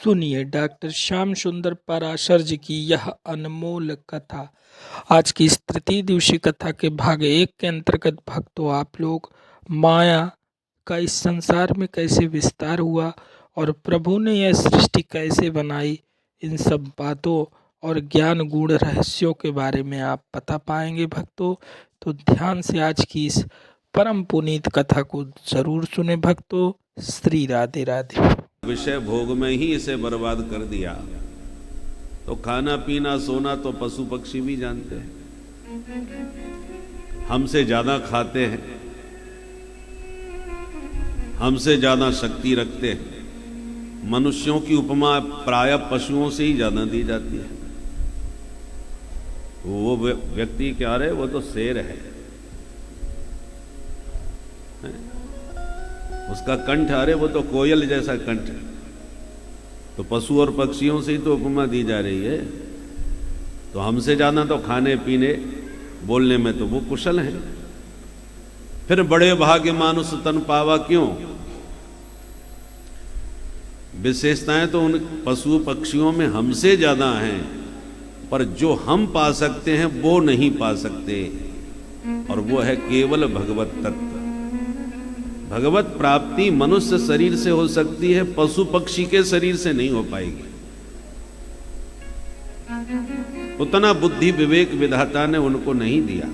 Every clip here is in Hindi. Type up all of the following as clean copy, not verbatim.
सुनिए डॉक्टर श्याम सुंदर पराशर जी की यह अनमोल कथा। आज की इस तृतीय दिवसीय कथा के भाग 1 के अंतर्गत भक्तों आप लोग माया का इस संसार में कैसे विस्तार हुआ और प्रभु ने यह सृष्टि कैसे बनाई, इन सब बातों और ज्ञान गुण रहस्यों के बारे में आप पता पाएंगे भक्तों। तो ध्यान से आज की इस परम पुनीत कथा को जरूर सुने भक्तों। श्री राधे राधे। विषय भोग में ही इसे बर्बाद कर दिया तो खाना पीना सोना तो पशु पक्षी भी जानते हैं, हमसे ज्यादा खाते हैं, हमसे ज्यादा शक्ति रखते हैं। मनुष्यों की उपमा प्राय पशुओं से ही ज्यादा दी जाती है। वो व्यक्ति क्या रहे, वो तो शेर है, उसका कंठ अरे वो तो कोयल जैसा कंठ। तो पशु और पक्षियों से ही तो उपमा दी जा रही है। तो हमसे ज्यादा तो खाने पीने बोलने में तो वो कुशल हैं। फिर बड़े भाग्य मानुष तन पावा, क्यों? विशेषताएं तो उन पशु पक्षियों में हमसे ज्यादा हैं, पर जो हम पा सकते हैं वो नहीं पा सकते, और वो है केवल भगवत तत्व। भगवत प्राप्ति मनुष्य शरीर से हो सकती है, पशु पक्षी के शरीर से नहीं हो पाएगी। उतना बुद्धि विवेक विधाता ने उनको नहीं दिया।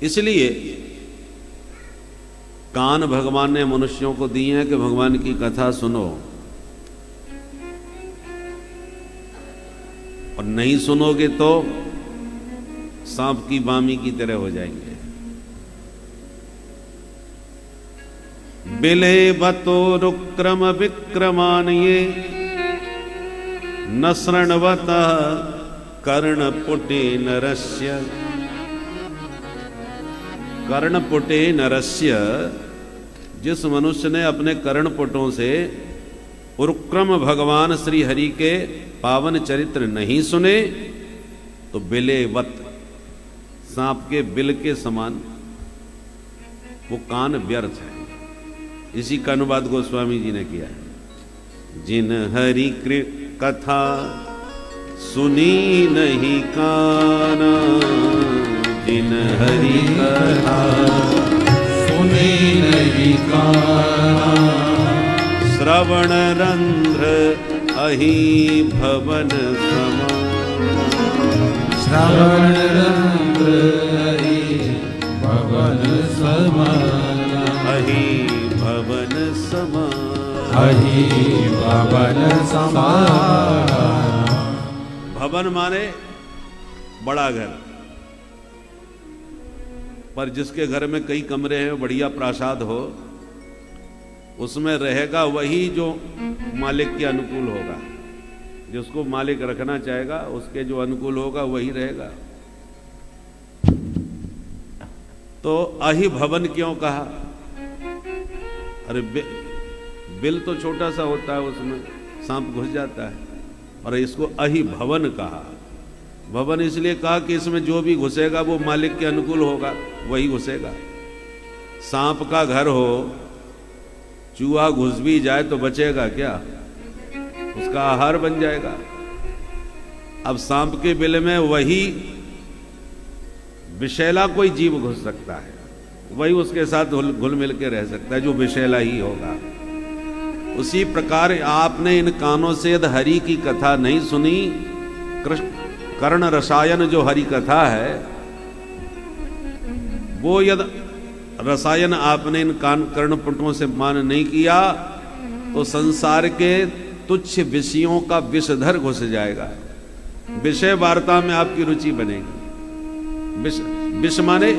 इसलिए कान भगवान ने मनुष्यों को दिए हैं कि भगवान की कथा सुनो, और नहीं सुनोगे तो सांप की बामी की तरह हो जाएंगे। बिले बतो रुक्रम विक्रमान ये न शृण्वता कर्णपुटे नरस्य। कर्णपुटे नरस्य, जिस मनुष्य ने अपने कर्णपुटों से उरुक्रम भगवान श्री हरि के पावन चरित्र नहीं सुने, तो बिलेवत, सांप के बिल के समान वो कान व्यर्थ है। इसी का अनुवाद गोस्वामी जी ने किया है। जिन हरि कथा सुनी नहीं काना, जिन हरि कथा सुनी नहीं काना, श्रवण रंध्र अहि भवन समान। श्रवण रंध्र अहि भवन समान, अहि भवन समान, अहि भवन समान। भवन माने बड़ा घर, पर जिसके घर में कई कमरे हैं, बढ़िया प्रासाद हो, उसमें रहेगा वही जो मालिक के अनुकूल होगा। जिसको मालिक रखना चाहेगा उसके जो अनुकूल होगा वही रहेगा। तो अहि भवन क्यों कहा? अरे बिल तो छोटा सा होता है, उसमें सांप घुस जाता है, और इसको अहि भवन कहा। भवन इसलिए कहा कि इसमें जो भी घुसेगा वो मालिक के अनुकूल होगा, वही घुसेगा। सांप का घर हो, चूहा घुस भी जाए तो बचेगा क्या? उसका आहार बन जाएगा। अब सांप के बिल में वही विषैला कोई जीव घुस सकता है, वही उसके साथ घुल मिल के रह सकता है, जो विषैला ही होगा। उसी प्रकार आपने इन कानों से यदि हरि की कथा नहीं सुनी, कर्ण रसायन जो हरि कथा है, वो यदि रसायन आपने इन कर्णपुटों से मान नहीं किया, तो संसार के तुच्छ विषयों का विषधर घुस जाएगा। विषय वार्ता में आपकी रुचि बनेगी। विष माने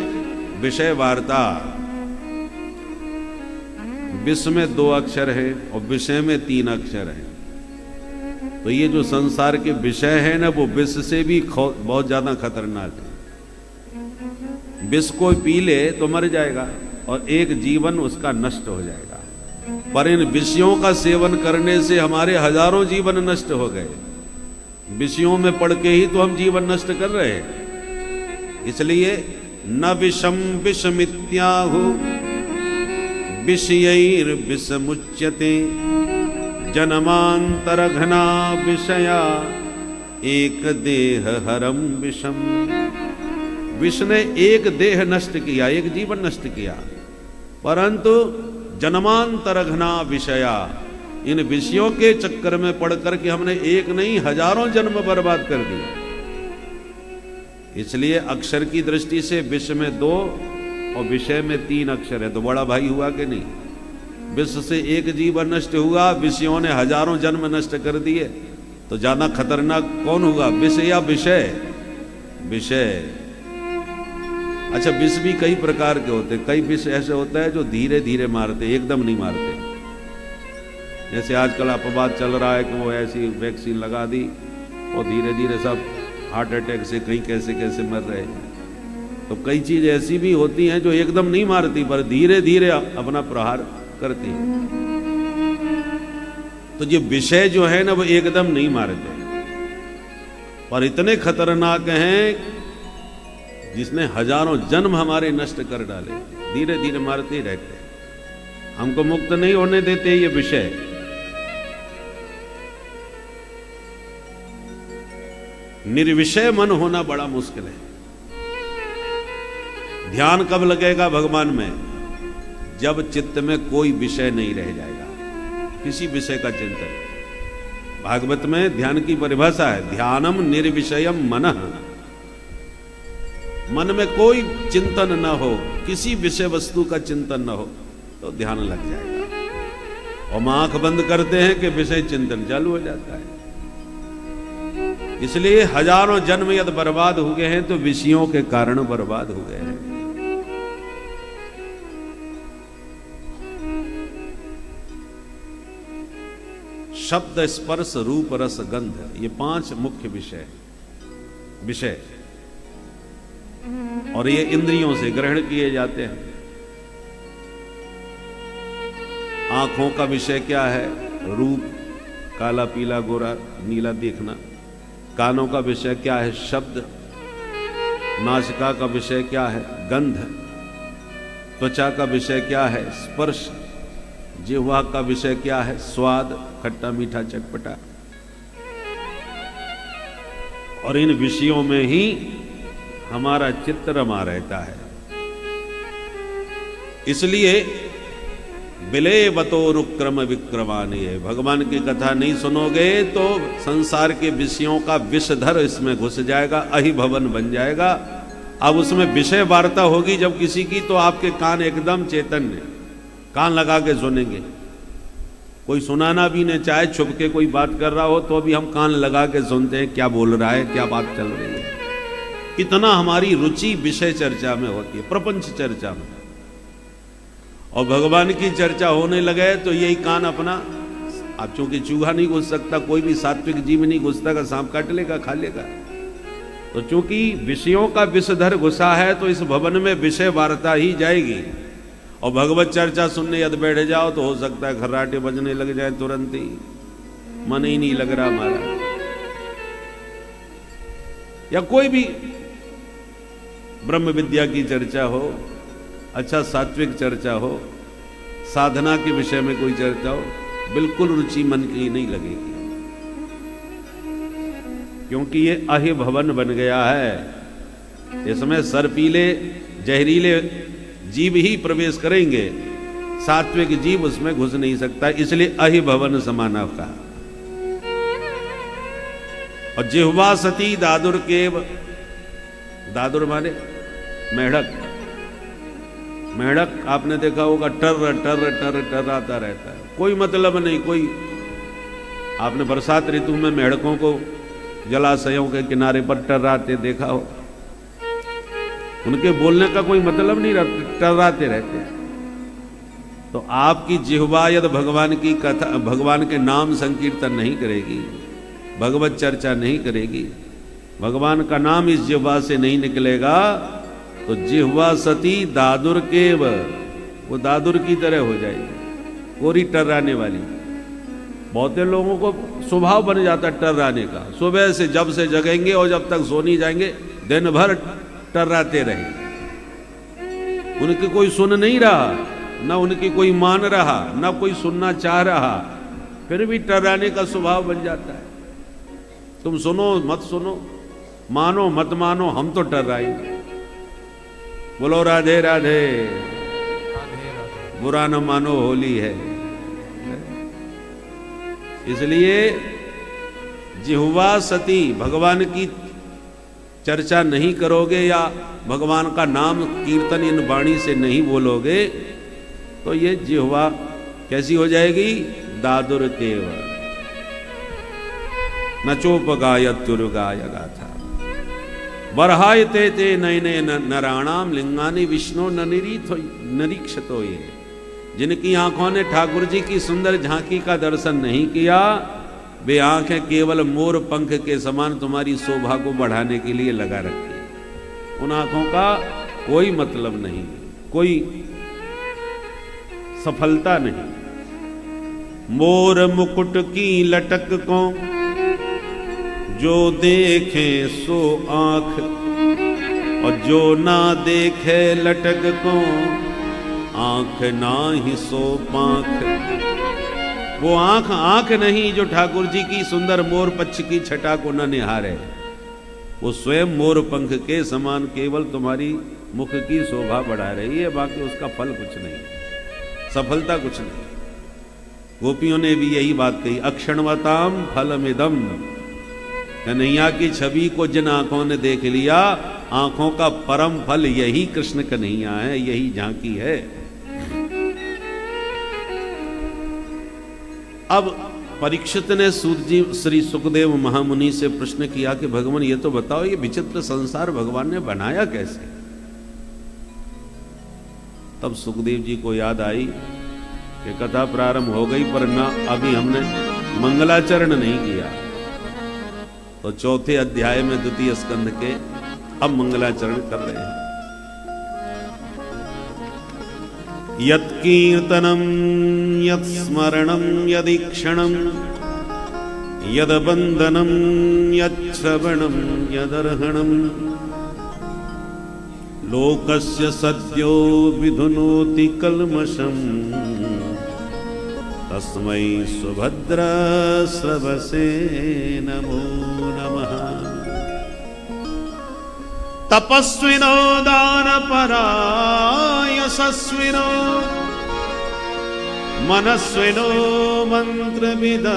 विषय वार्ता। विष में 2 अक्षर है और विषय में 3 अक्षर है। तो ये जो संसार के विषय है ना, वो विष से भी बहुत ज्यादा खतरनाक है। विष को पी ले तो मर जाएगा और एक जीवन उसका नष्ट हो जाएगा। पर इन विषयों का सेवन करने से हमारे हजारों जीवन नष्ट हो गए। विषयों में पड़ के ही तो हम जीवन नष्ट कर रहे हैं। इसलिए न विषम विषमित्याहु विषयैर्विषमुच्यते जन्मांतरघना विषया एक देह हरम विषम। विष ने एक देह नष्ट किया, एक जीवन नष्ट किया, परंतु जन्मांतरघना विषया, इन विषयों के चक्कर में पड़कर के हमने एक नहीं हजारों जन्म बर्बाद कर दिए। इसलिए अक्षर की दृष्टि से विष में 2 और विषय में 3 अक्षर है, तो बड़ा भाई हुआ कि नहीं। विष से एक जीवन नष्ट हुआ, विषयों ने हजारों जन्म नष्ट कर दिए, तो ज्यादा खतरनाक कौन हुआ, विष या विषय? विषय। अच्छा, विष भी कई प्रकार के होते हैं। कई विष ऐसे होता है जो धीरे धीरे मारते, एकदम नहीं मारते। जैसे आजकल अपवाद चल रहा है कि वो ऐसी वैक्सीन लगा दी और धीरे धीरे सब हार्ट अटैक से कहीं कैसे कैसे मर रहे हैं। तो कई चीज ऐसी भी होती हैं जो एकदम नहीं मारती, पर धीरे धीरे अपना प्रहार करती हैं। तो ये विषय जो है ना, वो एकदम नहीं मारते, पर इतने खतरनाक हैं जिसने हजारों जन्म हमारे नष्ट कर डाले, धीरे धीरे मारते ही रहते, हमको मुक्त नहीं होने देते ये विषय। निर्विषय मन होना बड़ा मुश्किल है। ध्यान कब लगेगा भगवान में? जब चित्त में कोई विषय नहीं रह जाएगा, किसी विषय का चिंतन। भागवत में ध्यान की परिभाषा है, ध्यानम निर्विषयम मनः। मन में कोई चिंतन न हो, किसी विषय वस्तु का चिंतन न हो, तो ध्यान लग जाएगा। और हम आंख बंद करते हैं कि विषय चिंतन चालू हो जाता है। इसलिए हजारों जन्म यदि बर्बाद हो गए हैं तो विषयों के कारण बर्बाद हो गए हैं। शब्द, स्पर्श, रूप, रस, गंध, ये 5 मुख्य विषय और ये इंद्रियों से ग्रहण किए जाते हैं। आंखों का विषय क्या है? रूप, काला, पीला, गोरा, नीला देखना। कानों का विषय क्या है? शब्द। नासिका का विषय क्या है? गंध। त्वचा का विषय क्या है? स्पर्श। जिह्वा का विषय क्या है? स्वाद, खट्टा, मीठा, चटपटा। और इन विषयों में ही हमारा चित्त रमा रहता है। इसलिए विलेवतोरुक्रम विक्रमानि है, भगवान की कथा नहीं सुनोगे तो संसार के विषयों का विषधर इसमें घुस जाएगा, अहिभवन बन जाएगा। अब उसमें विषय वार्ता होगी जब किसी की, तो आपके कान एकदम चैतन्य, कान लगा के सुनेंगे। कोई सुनाना भी नहीं चाहे, छुप के कोई बात कर रहा हो तो भी हम कान लगा के सुनते हैं, क्या बोल रहा है, क्या बात चल रही है। इतना हमारी रुचि विषय चर्चा में होती है, प्रपंच चर्चा में। और भगवान की चर्चा होने लगे तो यही कान अपना, अब चूंकि चूहा नहीं घुस सकता, कोई भी सात्विक जीव नहीं घुसता, का सांप काट लेगा, खा लेगा। तो चूंकि विषयों का विषधर घुसा है तो इस भवन में विषय वार्ता ही जाएगी। और भगवत चर्चा सुनने यदि बैठ जाओ तो हो सकता है खर्राटे बजने लग जाए तुरंत ही, मन ही नहीं लग रहा हमारा। या कोई भी ब्रह्म विद्या की चर्चा हो, अच्छा सात्विक चर्चा हो, साधना के विषय में कोई चर्चा हो, बिल्कुल रुचि मन की नहीं लगेगी, क्योंकि ये अहिभवन बन गया है। इसमें सर्पीले जहरीले जीव ही प्रवेश करेंगे, सात्विक जीव उसमें घुस नहीं सकता, इसलिए अहिभवन समाना कहा। और जिह्वा सती दादुर केव, दादुर माने मेढक। मेढक आपने देखा होगा, टर टर टर टर्राता रहता है, कोई मतलब नहीं। कोई आपने बरसात ऋतु में मेढकों को जलाशयों के किनारे पर टर्राते देखा हो, उनके बोलने का कोई मतलब नहीं रहता, टर्राते रहते हैं। तो आपकी जिह्वा यदि भगवान की कथा, भगवान के नाम संकीर्तन नहीं करेगी, भगवत चर्चा नहीं करेगी, भगवान का नाम इस जिह्वा से नहीं निकलेगा, तो जिह्वा सती दादुर केव, वो दादुर की तरह हो जाएगी, कोरी टर्राने वाली। बहुत लोगों को स्वभाव बन जाता है टर्राने का, सुबह से जब से जगेंगे और जब तक सो नहीं जाएंगे दिन भर टर्राते रहेंगे। उनके कोई सुन नहीं रहा, न उनकी कोई मान रहा, न कोई सुनना चाह रहा, फिर भी टर्राने का स्वभाव बन जाता है। तुम सुनो मत सुनो, मानो मत मानो, हम तो टर्राएंगे। बोलो राधे राधे। बुरा न मानो होली है। इसलिए जिह्वा सती, भगवान की चर्चा नहीं करोगे या भगवान का नाम कीर्तन इन वाणी से नहीं बोलोगे तो ये जिह्वा कैसी हो जाएगी? दादुर केव नचोपगायत्युर्गाय गाथा बरहाय ते ते नयने नराणाम लिंगानि विष्णु नरीक्षतो। ये जिनकी आंखों ने ठाकुर जी की सुंदर झांकी का दर्शन नहीं किया, वे आंखें केवल मोर पंख के समान तुम्हारी शोभा को बढ़ाने के लिए लगा रखी। उन आंखों का कोई मतलब नहीं, कोई सफलता नहीं। मोर मुकुट की लटक को जो देखे सो आंख, और जो ना देखे लटक को आंख ना ही सो पांख। वो आंख आंख नहीं जो ठाकुर जी की सुंदर मोर पक्ष की छटा को न निहारे, वो स्वयं मोर पंख के समान केवल तुम्हारी मुख की शोभा बढ़ा रही है, बाकी उसका फल कुछ नहीं, सफलता कुछ नहीं। गोपियों ने भी यही बात कही, अक्षणवताम फलमिदम। कन्हैया की छवि को जिन आंखों ने देख लिया, आंखों का परम फल यही कृष्ण कन्हैया है, यही झांकी है। अब परीक्षित ने सूत जी श्री सुखदेव महामुनि से प्रश्न किया कि भगवान ये तो बताओ, ये विचित्र संसार भगवान ने बनाया कैसे? तब सुखदेव जी को याद आई कि कथा प्रारंभ हो गई पर ना अभी हमने मंगलाचरण नहीं किया। तो चौथे अध्याय में द्वितीय स्कंध के अब मंगलाचरण कर रहे हैं। यत् कीर्तनम यत् स्मरणम यदीक्षणम यद बंदनम यत् श्रवणम यदर्हणम लोकस्य सद्यो विधुनोति कल्मषम तस्मै सुभद्रा श्रवसे नमो नमः। तपस्विनो दानपरा यशस्विनो मनस्विनो मंत्रविद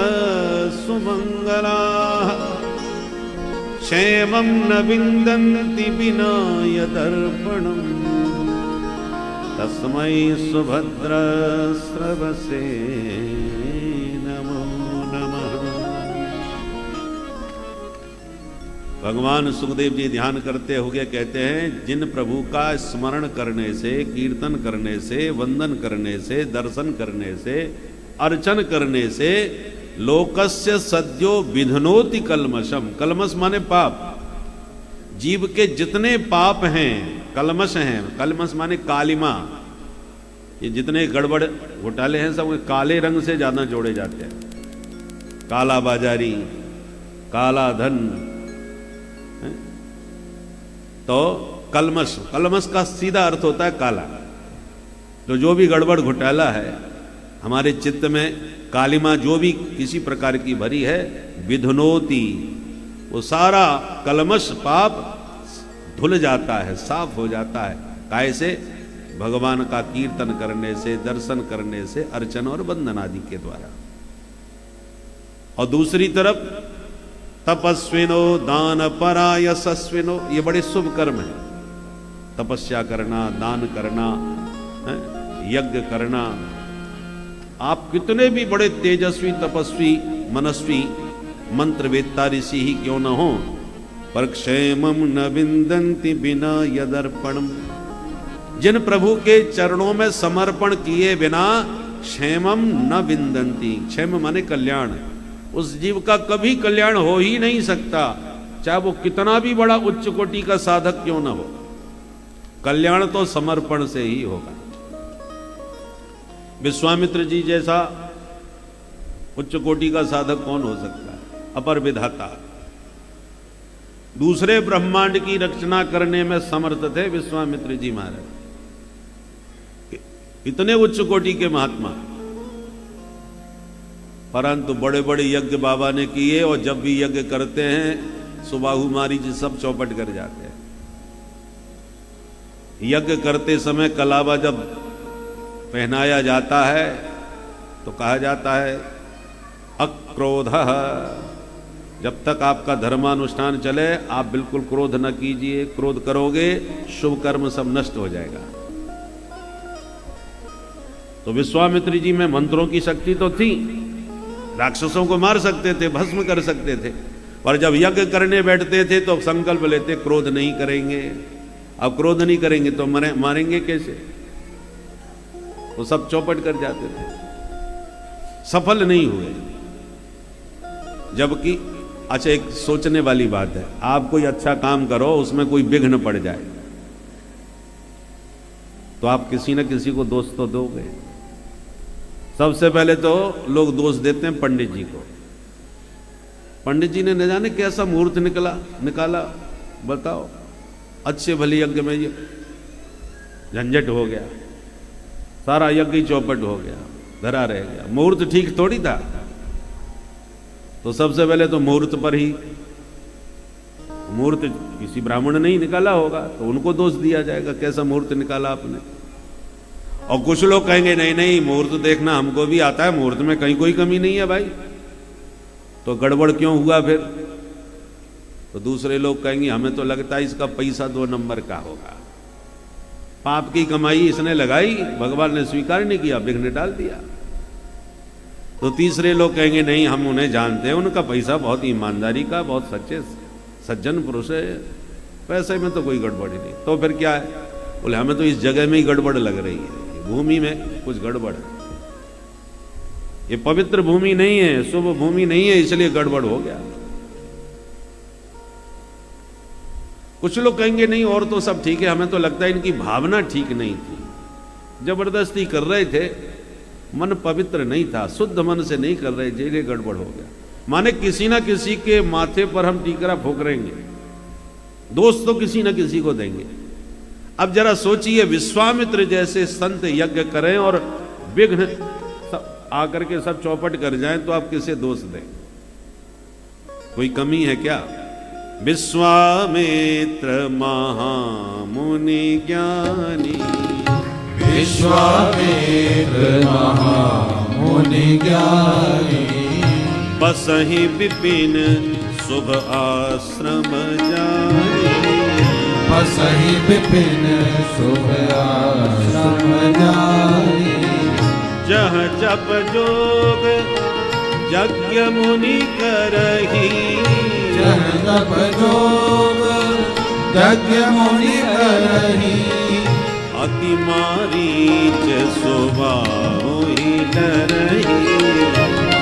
सुमंगलाः क्षेमं न विन्दन्ति विना यदर्पणम् तस्मै सुभद्रा श्रवसे नमो नमः। भगवान सुखदेव जी ध्यान करते हुए कहते हैं, जिन प्रभु का स्मरण करने से, कीर्तन करने से, वंदन करने से, दर्शन करने से, अर्चन करने से लोकस्य सद्यो विधनोति कल्मषम। कल्मष माने पाप। जीव के जितने पाप हैं कल्मष हैं। कल्मष माने कालिमा। ये जितने गड़बड़ घोटाले हैं सब काले रंग से ज्यादा जोड़े जाते हैं। काला बाजारी, काला धन, तो कल्मष, कल्मष का सीधा अर्थ होता है काला। तो जो भी गड़बड़ घोटाला है हमारे चित्त में, कालिमा जो भी किसी प्रकार की भरी है, विधुनोति, वो सारा कल्मष पाप धुल जाता है, साफ हो जाता है। कैसे? भगवान का कीर्तन करने से, दर्शन करने से, अर्चन और वंदन आदि के द्वारा। और दूसरी तरफ तपस्विनो दान परा यशस्विनो, ये बड़े शुभ कर्म है। तपस्या करना, दान करना, यज्ञ करना। आप कितने भी बड़े तेजस्वी, तपस्वी, मनस्वी, मंत्रवेत्ता ऋषि ही क्यों न हो, पर क्षेमम न विन्दन्ति बिना यदर्पणम। जिन प्रभु के चरणों में समर्पण किए बिना क्षेमम न विन्दन्ति, क्षेम माने कल्याण, उस जीव का कभी कल्याण हो ही नहीं सकता, चाहे वो कितना भी बड़ा उच्च कोटि का साधक क्यों न हो। कल्याण तो समर्पण से ही होगा। विश्वामित्र जी जैसा उच्च कोटि का साधक कौन हो सकता है? अपर विधाता, दूसरे ब्रह्मांड की रचना करने में समर्थ थे विश्वामित्र जी महाराज। इतने उच्च कोटि के महात्मा, परंतु बड़े बड़े यज्ञ बाबा ने किए और जब भी यज्ञ करते हैं सुबाहु मारीच सब चौपट कर जाते हैं। यज्ञ करते समय कलावा जब पहनाया जाता है तो कहा जाता है अक्रोध, जब तक आपका धर्मानुष्ठान चले आप बिल्कुल क्रोध न कीजिए, क्रोध करोगे शुभ कर्म सब नष्ट हो जाएगा। तो विश्वामित्र जी में मंत्रों की शक्ति तो थी, राक्षसों को मार सकते थे, भस्म कर सकते थे, पर जब यज्ञ करने बैठते थे तो संकल्प लेते क्रोध नहीं करेंगे। अब क्रोध नहीं करेंगे तो मारेंगे कैसे? वो सब चौपट कर जाते थे, सफल नहीं हुए। जबकि अच्छा, एक सोचने वाली बात है, आप कोई अच्छा काम करो उसमें कोई विघ्न पड़ जाए तो आप किसी न किसी को दोष तो दोगे। सबसे पहले तो लोग दोष देते हैं पंडित जी को। पंडित जी ने न जाने कैसा मुहूर्त निकाला, बताओ, अच्छे भले यज्ञ में ये झंझट हो गया, सारा यज्ञ चौपट हो गया, धरा रह गया, मुहूर्त ठीक थोड़ी था। तो सबसे पहले तो मुहूर्त पर ही, मुहूर्त किसी ब्राह्मण ने ही निकाला होगा तो उनको दोष दिया जाएगा, कैसा मुहूर्त निकाला आपने। और कुछ लोग कहेंगे नहीं नहीं मुहूर्त देखना हमको भी आता है, मुहूर्त में कहीं कोई कमी नहीं है भाई, तो गड़बड़ क्यों हुआ फिर? तो दूसरे लोग कहेंगे हमें तो लगता है इसका पैसा 2 नंबर का होगा, पाप की कमाई इसने लगाई, भगवान ने स्वीकार नहीं किया, विघ्न डाल दिया। तो तीसरे लोग कहेंगे नहीं हम उन्हें जानते हैं, उनका पैसा बहुत ईमानदारी का, बहुत सच्चे सज्जन पुरुष है, पैसे में तो कोई गड़बड़ ही नहीं। तो फिर क्या है? बोले हमें तो इस जगह में ही गड़बड़ लग रही है, भूमि में कुछ गड़बड़ है, ये पवित्र भूमि नहीं है, शुभ भूमि नहीं है, इसलिए गड़बड़ हो गया। कुछ लोग कहेंगे नहीं और तो सब ठीक है, हमें तो लगता है इनकी भावना ठीक नहीं थी, जबरदस्ती कर रहे थे, मन पवित्र नहीं था, शुद्ध मन से नहीं कर रहे, इसलिए गड़बड़ हो गया। माने किसी ना किसी के माथे पर हम टीकरा ठोकरेंगे, दोष तो किसी ना किसी को देंगे। अब जरा सोचिए, विश्वामित्र जैसे संत यज्ञ करें और विघ्न आकर के सब चौपट कर जाएं तो आप किसे दोष दें? कोई कमी है क्या? विश्वामित्र महामुनि ज्ञानी, विश्वामित्र महामुनि ज्ञानी, बसहि विपिन शुभ आश्रम जानी, बसहि विपिन शुभ आश्रम जानी, जह जप जोग यज्ञ मुनि करही, जह जप जोग यज्ञ मुनि करही, अति मारीच सुबाहु ही डरही,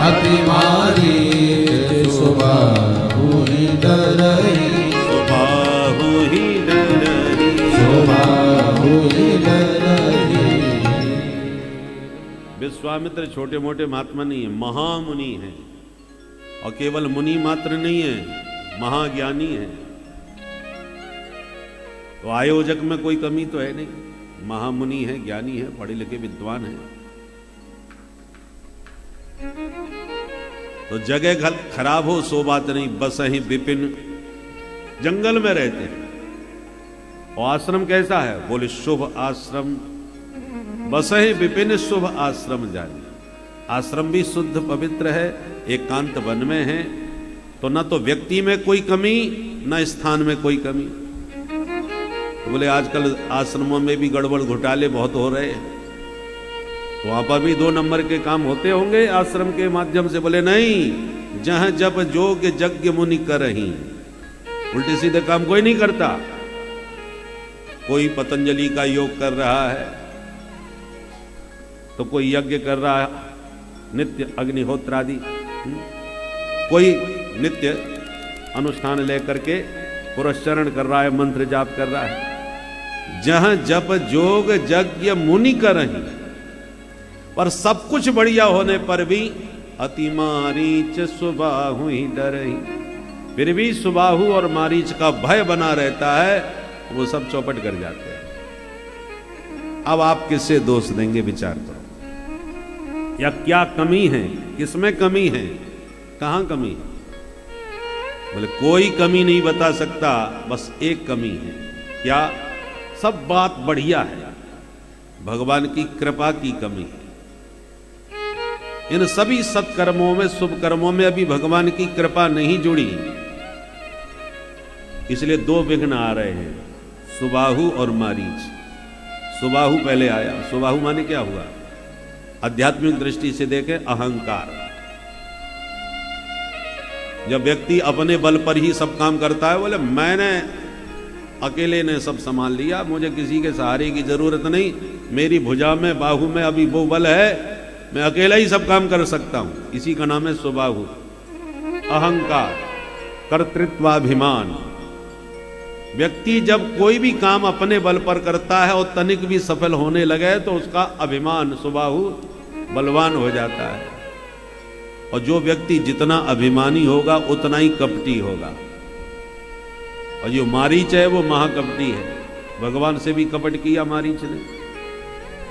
अति मारीच सुबाहु ही डरही, सुबाहु ही डरही, सुबाहु ही डरही। विश्वामित्र छोटे मोटे महात्मा नहीं है, महामुनि है, और केवल मुनि मात्र नहीं है, महाज्ञानी है। तो आयोजक में कोई कमी तो है नहीं, महामुनि है, ज्ञानी है, पढ़े लिखे विद्वान है। तो जगह खराब हो सो बात नहीं, बस ही विपिन, जंगल में रहते हैं। और आश्रम कैसा है? बोले शुभ आश्रम, बस ही विपिन शुभ आश्रम जाने। आश्रम भी शुद्ध पवित्र है, एकांत वन में है, तो न तो व्यक्ति में कोई कमी न स्थान में कोई कमी। तो बोले आजकल आश्रमों में भी गड़बड़ घोटाले बहुत हो रहे हैं, तो वहां पर भी 2 नंबर के काम होते होंगे आश्रम के माध्यम से। बोले नहीं, जहां जप जोग यज्ञ मुनि करही, उल्टे सीधे काम कोई नहीं करता। कोई पतंजलि का योग कर रहा है, तो कोई यज्ञ कर रहा है, नित्य अग्निहोत्र आदि, कोई नित्य अनुष्ठान लेकर के पुरस्चरण कर रहा है, मंत्र जाप कर रहा है। जहां जप जोग यज्ञ मुनि करही, पर सब कुछ बढ़िया होने पर भी अति मारीच सुबाहु ही डरही, फिर भी सुबाहु और मारीच का भय बना रहता है, वो सब चौपट कर जाते हैं। अब आप किससे दोष देंगे, विचार करो। या क्या कमी है, किसमें कमी है, कहां कमी है? बोले कोई कमी नहीं बता सकता, बस एक कमी है। क्या? सब बात बढ़िया है, भगवान की कृपा की कमी है। इन सभी सत्कर्मों में, शुभ कर्मों में अभी भगवान की कृपा नहीं जुड़ी, इसलिए दो विघ्न आ रहे हैं, सुबाहु और मारीच। सुबाहु पहले आया। सुबाहु माने क्या हुआ? आध्यात्मिक दृष्टि से देखें, अहंकार। जब व्यक्ति अपने बल पर ही सब काम करता है, बोले मैंने अकेले ने सब संभाल लिया, मुझे किसी के सहारे की जरूरत नहीं, मेरी भुजा में, बाहु में अभी वो बल है, मैं अकेला ही सब काम कर सकता हूं, इसी का नाम है सुबाहु। अहंकार, कर्तृत्वाभिमान। व्यक्ति जब कोई भी काम अपने बल पर करता है और तनिक भी सफल होने लगे तो उसका अभिमान, सुबाहु, बलवान हो जाता है। और जो व्यक्ति जितना अभिमानी होगा उतना ही कपटी होगा। और जो मारीच है वो महाकपटी है। भगवान से भी कपट किया मारीच ने,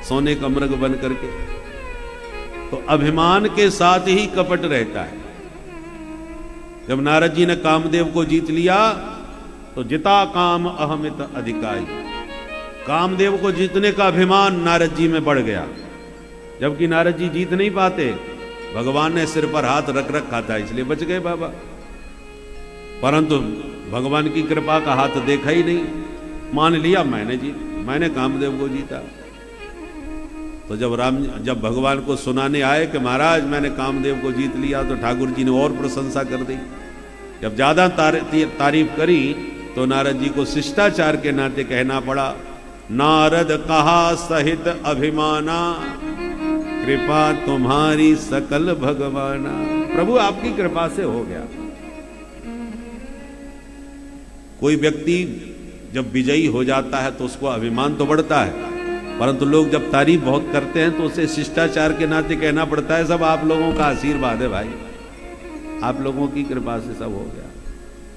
सोने का मृग बन करके। तो अभिमान के साथ ही कपट रहता है। जब नारद जी ने कामदेव को जीत लिया तो जिता काम अहमित अधिकाई, कामदेव को जीतने का अभिमान नारद जी में बढ़ गया। जबकि नारद जी जीत नहीं पाते, भगवान ने सिर पर हाथ रख रखा था इसलिए बच गए बाबा। परंतु भगवान की कृपा का हाथ देखा ही नहीं, मान लिया मैंने कामदेव को जीता। तो जब भगवान को सुनाने आए कि महाराज मैंने कामदेव को जीत लिया, तो ठाकुर जी ने और प्रशंसा कर दी। जब ज्यादा तारीफ करी तो नारद जी को शिष्टाचार के नाते कहना पड़ा, नारद कहा सहित अभिमाना, कृपा तुम्हारी सकल भगवाना। प्रभु आपकी कृपा से हो गया। कोई व्यक्ति जब विजयी हो जाता है तो उसको अभिमान तो बढ़ता है, परंतु लोग जब तारीफ बहुत करते हैं तो उसे शिष्टाचार के नाते कहना पड़ता है, सब आप लोगों का आशीर्वाद है भाई, आप लोगों की कृपा से सब हो गया।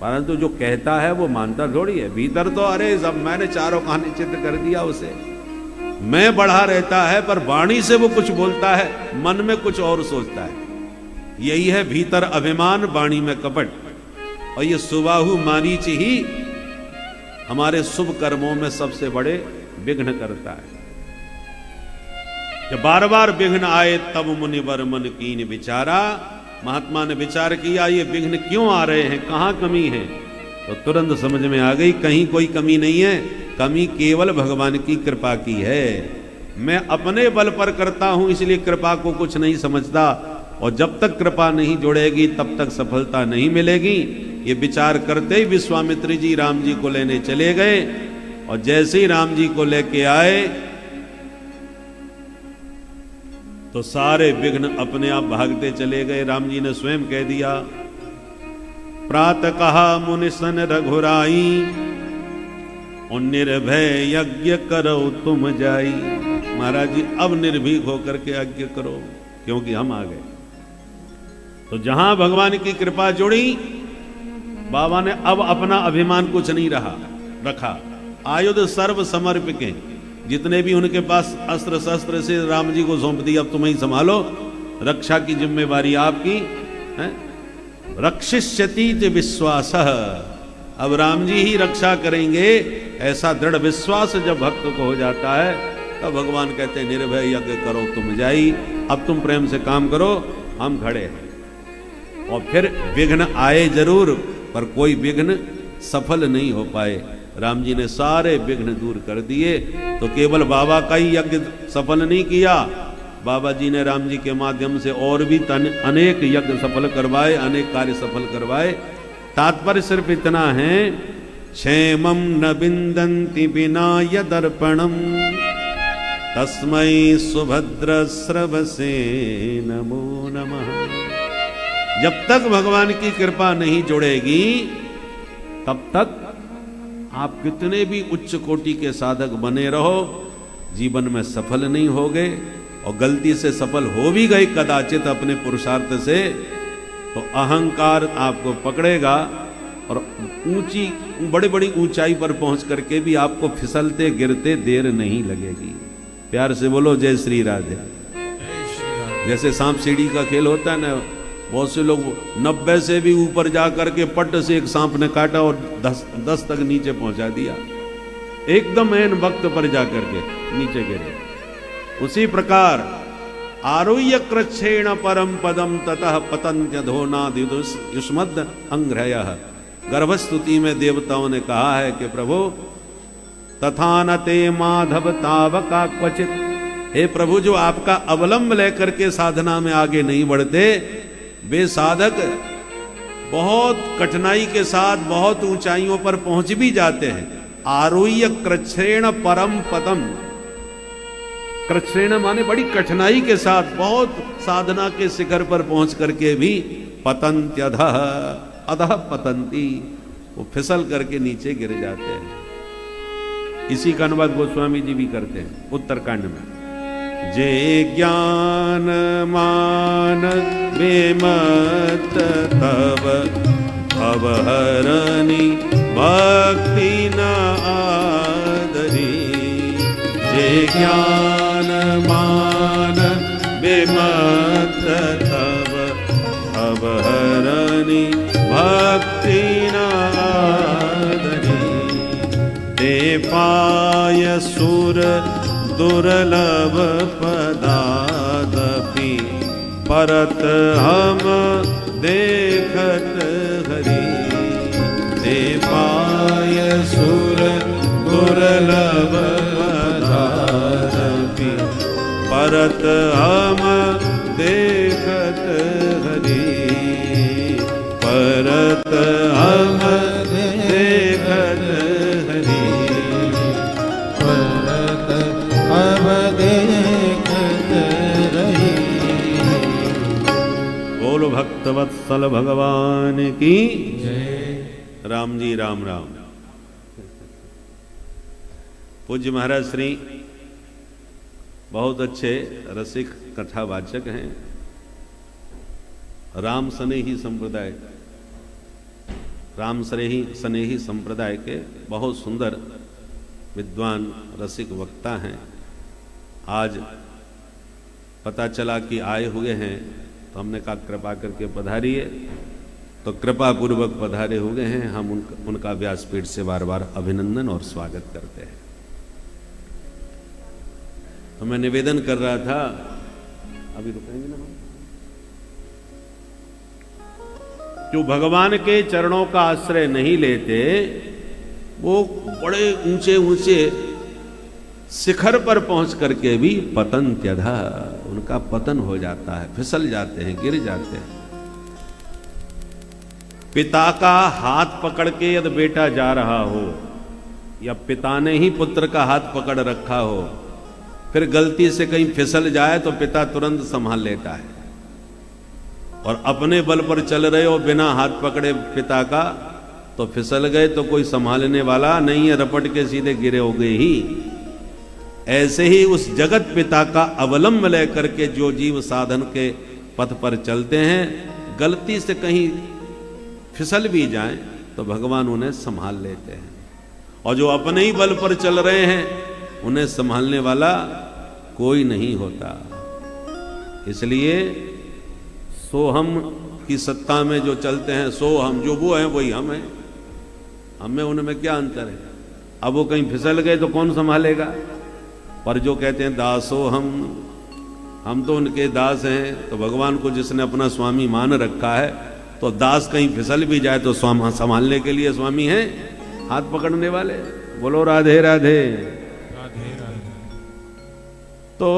परंतु जो कहता है वो मानता थोड़ी है। भीतर तो अरे सब मैंने चारों कहानी चित्र कर दिया उसे, मैं बढ़ा रहता है, पर वाणी से वो कुछ बोलता है, मन में कुछ और सोचता है। यही है भीतर अभिमान, वाणी में कपट। और ये सुबाहु मारीच ही हमारे शुभ कर्मों में सबसे बड़े विघ्न करता है। जब बार बार विघ्न आए तब मुनिवर मन कीन विचारा। महात्मा ने विचार किया ये विघ्न क्यों आ रहे हैं, कहां कमी है? तो तुरंत समझ में आ गई, कहीं कोई कमी नहीं है, कमी केवल भगवान की कृपा की है। मैं अपने बल पर करता हूं इसलिए कृपा को कुछ नहीं समझता, और जब तक कृपा नहीं जुड़ेगी तब तक सफलता नहीं मिलेगी। ये विचार करते ही विश्वामित्र जी राम जी को लेने चले गए, और जैसे ही राम जी को लेके आए तो सारे विघ्न अपने आप भागते चले गए। राम जी ने स्वयं कह दिया, प्रातः कहा मुनिसन रघुराई, और निर्भय यज्ञ करो तुम जाई। महाराज जी अब निर्भीक होकर के यज्ञ करो, क्योंकि हम आ गए। तो जहां भगवान की कृपा जुड़ी, बाबा ने अब अपना अभिमान कुछ नहीं रखा। आयुध सर्व समर्पिके, जितने भी उनके पास अस्त्र शस्त्र से राम जी को सौंप दिया, अब तुम ही संभालो, रक्षा की जिम्मेवारी आपकी है। रक्षिष्यति विश्वास, अब राम जी ही रक्षा करेंगे, ऐसा दृढ़ विश्वास जब भक्त को हो जाता है तब भगवान कहते हैं निर्भय यज्ञ करो तुम जाई। अब तुम प्रेम से काम करो, हम खड़े हैं। और फिर विघ्न आए जरूर, पर कोई विघ्न सफल नहीं हो पाए। राम जी ने सारे विघ्न दूर कर दिए। तो केवल बाबा का ही यज्ञ सफल नहीं किया, बाबा जी ने राम जी के माध्यम से और भी अनेक यज्ञ सफल करवाए, अनेक कार्य सफल करवाए। तात्पर्य सिर्फ इतना है, क्षेमं न बिंदन्ति बिना यदर्पणम, तस्मै सुभद्र स्रवसे नमो नमः। जब तक भगवान की कृपा नहीं जुड़ेगी तब तक आप कितने भी उच्च कोटि के साधक बने रहो, जीवन में सफल नहीं होगे। और गलती से सफल हो भी गए कदाचित अपने पुरुषार्थ से, तो अहंकार आपको पकड़ेगा और बड़ी बड़ी ऊंचाई पर पहुंच करके भी आपको फिसलते गिरते देर नहीं लगेगी। प्यार से बोलो जय श्री राधे। जैसे सांप सीढ़ी का खेल होता है ना, बहुत से लोग 90 से भी ऊपर जा करके पट से एक सांप ने काटा और 10 तक नीचे पहुंचा दिया, एकदम ऐन वक्त पर जा करके नीचे गिरे। उसी प्रकार आरुह्य कृच्छेण परम पदम ततः पतन्त्यधोनादियुष्मद् अंग्रहयः। गर्भस्तुति में देवताओं ने कहा है कि प्रभु तथा न ते माधव तावका क्वचित, हे प्रभु जो आपका अवलंब लेकर के साधना में आगे नहीं बढ़ते, वे साधक बहुत कठिनाई के साथ बहुत ऊंचाइयों पर पहुंच भी जाते हैं। आरुह्य कृच्छ्रेण परम पदम, कृच्छ्रेण माने बड़ी कठिनाई के साथ बहुत साधना के शिखर पर पहुंच करके भी पतन्त्यधः अधः पतंती, वो फिसल करके नीचे गिर जाते हैं। इसी का अनुवाद गोस्वामी जी भी करते हैं उत्तरकांड में। जे ज्ञान मान विमत तब अवहरणी भक्ति न आदरी। जे ज्ञान मान विमत तब अवहरणी भक्ति न आदरी। ते पाय सुर दुर्लभ पदादपि परत हम देखत हरि। ते पाय सुर दुर्लभ पदादपि परत हम देखत हरि। परत हम देखत हरि। परत अब देखत रही। बोलो भक्तवत्सल भगवान की जय। राम जी राम राम। पूज्य महाराज श्री बहुत अच्छे रसिक कथावाचक हैं। राम स्नेही संप्रदाय, राम स्नेही संप्रदाय के बहुत सुंदर विद्वान रसिक वक्ता हैं। आज पता चला कि आए हुए हैं तो हमने कहा कृपा करके पधारिए, तो कृपा पूर्वक पधारे हुए हैं। हम उनका व्यासपीठ से बार बार अभिनंदन और स्वागत करते हैं। तो मैं निवेदन कर रहा था, अभी रुकेंगे ना हम, जो भगवान के चरणों का आश्रय नहीं लेते वो बड़े ऊंचे ऊंचे शिखर पर पहुंच करके भी पतन्त्यधः, उनका पतन हो जाता है, फिसल जाते हैं, गिर जाते हैं। पिता का हाथ पकड़ के यदि बेटा जा रहा हो या पिता ने ही पुत्र का हाथ पकड़ रखा हो, फिर गलती से कहीं फिसल जाए तो पिता तुरंत संभाल लेता है। और अपने बल पर चल रहे हो बिना हाथ पकड़े पिता का, तो फिसल गए तो कोई संभालने वाला नहीं है, रपट के सीधे गिरे हो गए ही। ऐसे ही उस जगत पिता का अवलंब लेकर के जो जीव साधन के पथ पर चलते हैं, गलती से कहीं फिसल भी जाएं तो भगवान उन्हें संभाल लेते हैं। और जो अपने ही बल पर चल रहे हैं उन्हें संभालने वाला कोई नहीं होता। इसलिए सोहम की सत्ता में जो चलते हैं, सोहम, जो वो है वही हम हैं, हमें उनमें क्या अंतर है। अब वो कहीं फिसल गए तो कौन संभालेगा। पर जो कहते हैं दासो हम तो उनके दास हैं, तो भगवान को जिसने अपना स्वामी मान रखा है, तो दास कहीं फिसल भी जाए तो संभालने के लिए स्वामी हैं, हाथ पकड़ने वाले। बोलो राधे राधे। तो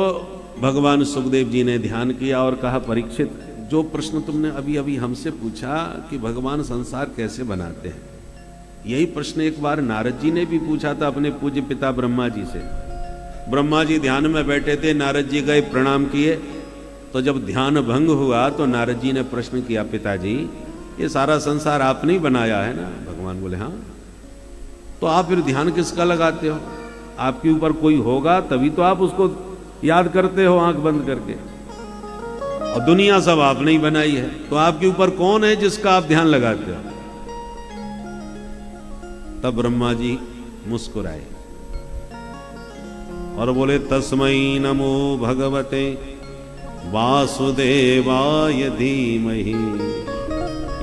भगवान सुखदेव जी ने ध्यान किया और कहा, परीक्षित, जो प्रश्न तुमने अभी अभी हमसे पूछा कि भगवान संसार कैसे बनाते हैं, यही प्रश्न एक बार नारद जी ने भी पूछा था अपने पूज्य पिता ब्रह्मा जी से। ब्रह्मा जी ध्यान में बैठे थे, नारद जी गए, प्रणाम किए। तो जब ध्यान भंग हुआ तो नारद जी ने प्रश्न किया, पिताजी ये सारा संसार आपने ही बनाया है ना। भगवान बोले हाँ। तो आप फिर ध्यान किसका लगाते हो? आपके ऊपर कोई होगा तभी तो आप उसको याद करते हो आंख बंद करके। और दुनिया सब आपने ही बनाई है, तो आपके ऊपर कौन है जिसका आप ध्यान लगाते हो? तब ब्रह्मा जी मुस्कुराए और बोले तस्मै नमो भगवते वासुदेवाय धीमहि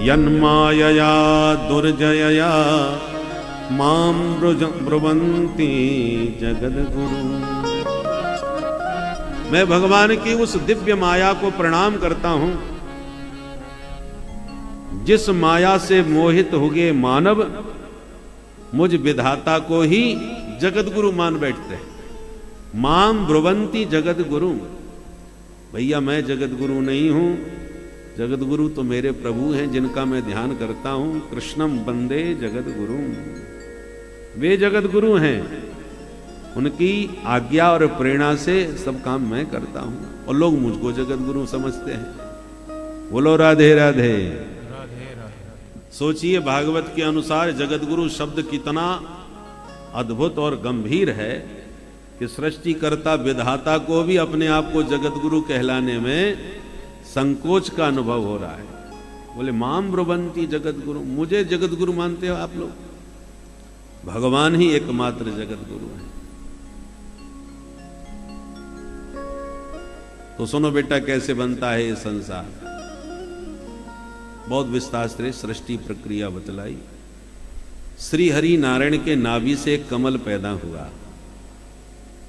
यन्मायया दुर्जयया मां ब्रुवन्ति जगद्गुरु। मैं भगवान की उस दिव्य माया को प्रणाम करता हूं जिस माया से मोहित हो गए मानव मुझ विधाता को ही जगद्गुरु मान बैठते हैं। माम ब्रुवंती जगद्गुरु, भैया मैं जगद्गुरु नहीं हूं, जगद्गुरु तो मेरे प्रभु हैं जिनका मैं ध्यान करता हूं। कृष्णम वंदे जगद्गुरु, वे जगद्गुरु हैं, उनकी आज्ञा और प्रेरणा से सब काम मैं करता हूं और लोग मुझको जगद्गुरु समझते हैं। बोलो राधे राधे। सोचिए भागवत के अनुसार जगद्गुरु शब्द कितना अद्भुत और गंभीर है कि सृष्टिकर्ता विधाता को भी अपने आप को जगद्गुरु कहलाने में संकोच का अनुभव हो रहा है। बोले माम ब्रुवंती जगद्गुरु, मुझे जगद्गुरु मानते हो आप लोग? भगवान ही एकमात्र जगद्गुरु है। तो सुनो बेटा कैसे बनता है ये संसार। बहुत विस्तार से सृष्टि प्रक्रिया बतलाई। श्री हरि नारायण के नाभि से एक कमल पैदा हुआ,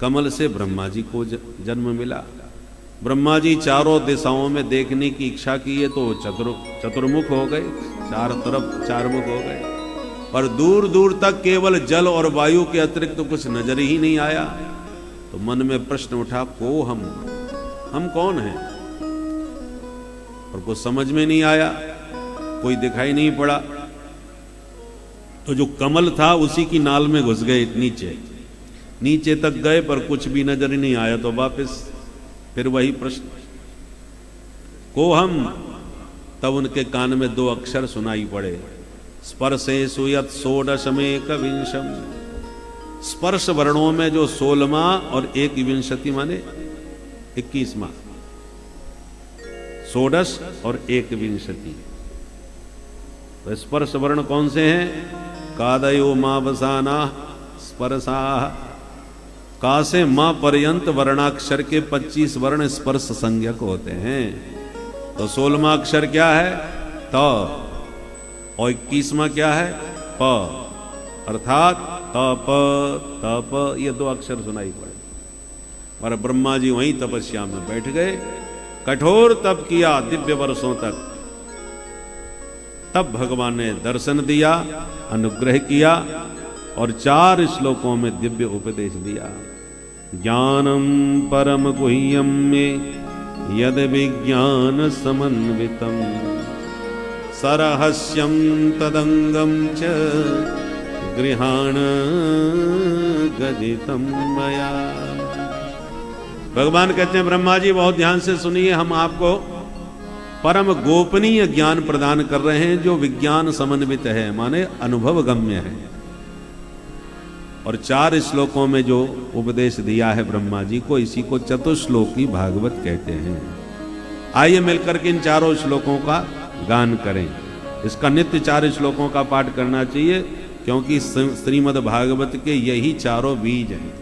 कमल से ब्रह्मा जी को जन्म मिला। ब्रह्मा जी चारों दिशाओं में देखने की इच्छा की है तो चतुर्मुख हो गए, चार तरफ चार मुख हो गए, पर दूर दूर तक केवल जल और वायु के अतिरिक्त तो कुछ नजर ही नहीं आया। तो मन में प्रश्न उठा, को हम कौन हैं? और कुछ समझ में नहीं आया, कोई दिखाई नहीं पड़ा। तो जो कमल था उसी की नाल में घुस गए, नीचे तक गए पर कुछ भी नजर ही नहीं आया। तो वापस फिर वही प्रश्न, को हम? तब उनके कान में दो अक्षर सुनाई पड़े, स्पर्शे सुयत षोडशमेक विंशम। स्पर्श वर्णों में जो 16वां और 1 माने 21वां, 16 और 1। तो स्पर्श वर्ण कौन से हैं? कादयो मां वसाना स्पर्शा। का से मां पर्यंत वर्णाक्षर के 25 वर्ण स्पर्श संज्ञक होते हैं। तो 16वां अक्षर क्या है? त, और 21वां क्या है? प, अर्थात तप तप, ये 2 अक्षर सुनाई पड़े। और ब्रह्मा जी वहीं तपस्या में बैठ गए, कठोर तप किया दिव्य वर्षों तक। तब भगवान ने दर्शन दिया, अनुग्रह किया और 4 श्लोकों में दिव्य उपदेश दिया। ज्ञानम परम गुह्यम में यद विज्ञान समन्वितम सरहस्यम तदंगम च गृहाण गदितम मया। भगवान कहते हैं ब्रह्मा जी बहुत ध्यान से सुनिए, हम आपको परम गोपनीय ज्ञान प्रदान कर रहे हैं जो विज्ञान समन्वित है, माने अनुभव गम्य है। और 4 श्लोकों में जो उपदेश दिया है ब्रह्मा जी को, इसी को चतुश्लोकी भागवत कहते हैं। आइए मिलकर के इन 4 श्लोकों का गान करें। इसका नित्य 4 श्लोकों का पाठ करना चाहिए, क्योंकि श्रीमद् भागवत के यही 4 बीज हैं।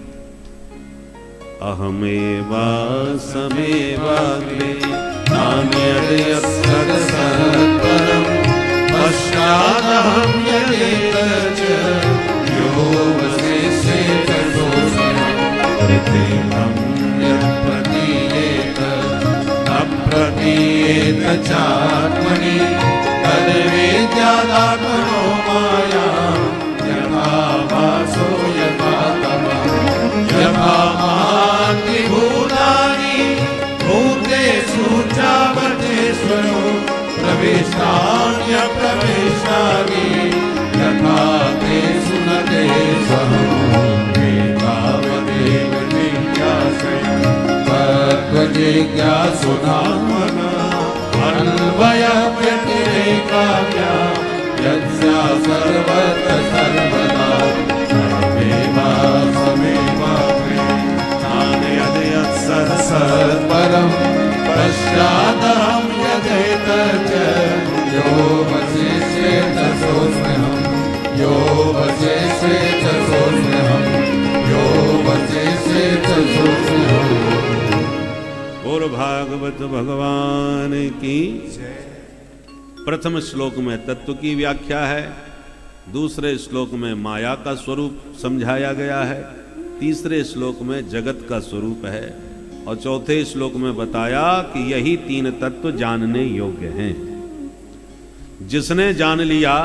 अहमेवा समेवाग्रे नान्यदेयत्सत्परं पश्चादहं यदेतच यो वसेष्येत कृत्रिमं यत्प्रतीयेत अप्रतीयेत चात्मनि तद्वेद्यादात्मनो मायां यथा भासो यथा तमः यथा महान्ति भूतानि भूतेषु चावतेष्वरो प्रविष्टान्यप्रविष्टानि यथा तेषु न तेष्वहम् एतावदेव जिज्ञासया तत्त्वजिज्ञासुनामनः अन्वयव्यतिरेकाभ्या यस्या सर्वत्र सर्वदा सर्वेवासमेवाग्रे नान्यदेयत्सत्परं पश्चादहं यदेतच्च यो वसेष्येत सोऽस्म्यहम् यो वसेष्येत सोऽस्म्यहम् यो वसेष्येत सत सुख हम। बोल भागवत भगवान की। प्रथम श्लोक में तत्व की व्याख्या है, दूसरे श्लोक में माया का स्वरूप समझाया गया है, तीसरे श्लोक में जगत का स्वरूप है, और चौथे श्लोक में बताया कि यही तीन तत्व जानने योग्य हैं। जिसने जान लिया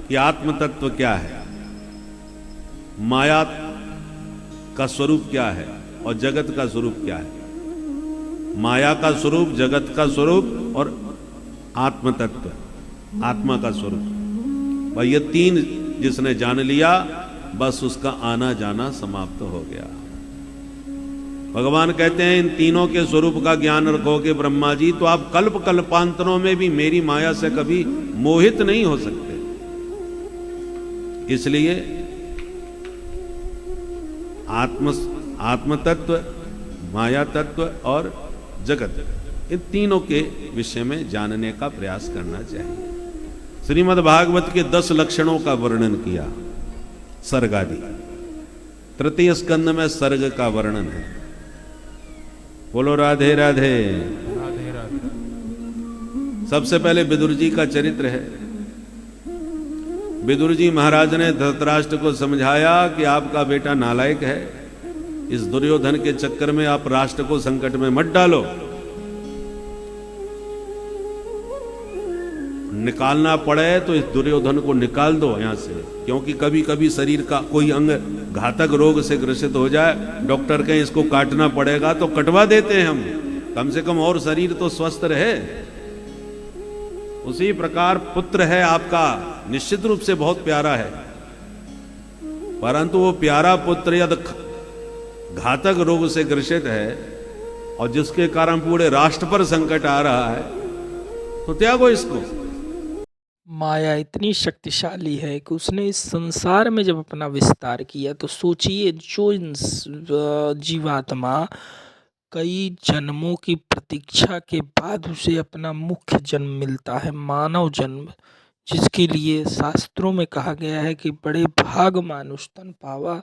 कि आत्म तत्व क्या है, माया का स्वरूप क्या है और जगत का स्वरूप क्या है, माया का स्वरूप, जगत का स्वरूप और आत्म तत्व, आत्मा का स्वरूप, और ये तीन जिसने जान लिया बस उसका आना जाना समाप्त हो गया। भगवान कहते हैं इन तीनों के स्वरूप का ज्ञान रखोगे ब्रह्मा जी तो आप कल्प कल्पांतरों में भी मेरी माया से कभी मोहित नहीं हो सकते। इसलिए आत्म तत्व, माया तत्व और जगत, इन तीनों के विषय में जानने का प्रयास करना चाहिए। श्रीमद् भागवत के 10 लक्षणों का वर्णन किया, सर्ग आदि। तृतीय स्कंद में सर्ग का वर्णन है। बोलो राधे राधे। राधे राधे। सबसे पहले विदुर जी का चरित्र है। विदुर जी महाराज ने धृतराष्ट्र को समझाया कि आपका बेटा नालायक है, इस दुर्योधन के चक्कर में आप राष्ट्र को संकट में मत डालो, निकालना पड़े तो इस दुर्योधन को निकाल दो यहां से, क्योंकि कभी कभी शरीर का कोई अंग घातक रोग से ग्रसित हो जाए, डॉक्टर कहें इसको काटना पड़ेगा तो कटवा देते हैं हम, कम से कम और शरीर तो स्वस्थ रहे। उसी प्रकार पुत्र है आपका, निश्चित रूप से बहुत प्यारा है, परंतु वो प्यारा पुत्र यदि घातक रोग से ग्रसित है और जिसके कारण पूरे राष्ट्र पर संकट आ रहा है तो त्यागो इसको। माया इतनी शक्तिशाली है कि उसने इस संसार में जब अपना विस्तार किया तो सोचिए, जो जीवात्मा कई जन्मों की प्रतीक्षा के बाद उसे अपना मुख्य जन्म मिलता है, मानव जन्म, जिसके लिए शास्त्रों में कहा गया है कि बड़े भाग मानुष तन पावा।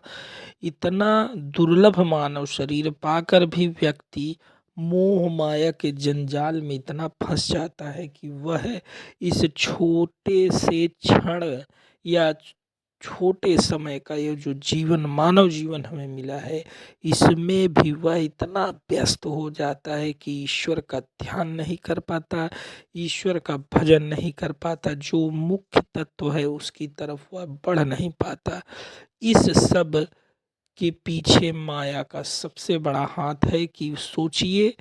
इतना दुर्लभ मानव शरीर पाकर भी व्यक्ति मोह माया के जंजाल में इतना फंस जाता है कि वह इस छोटे से क्षण या छोटे समय का ये जो जीवन, मानव जीवन हमें मिला है, इसमें भी वह इतना व्यस्त हो जाता है कि ईश्वर का ध्यान नहीं कर पाता, ईश्वर का भजन नहीं कर पाता, जो मुख्य तत्व है उसकी तरफ वह बढ़ नहीं पाता। इस सब के पीछे माया का सबसे बड़ा हाथ है कि सोचिए,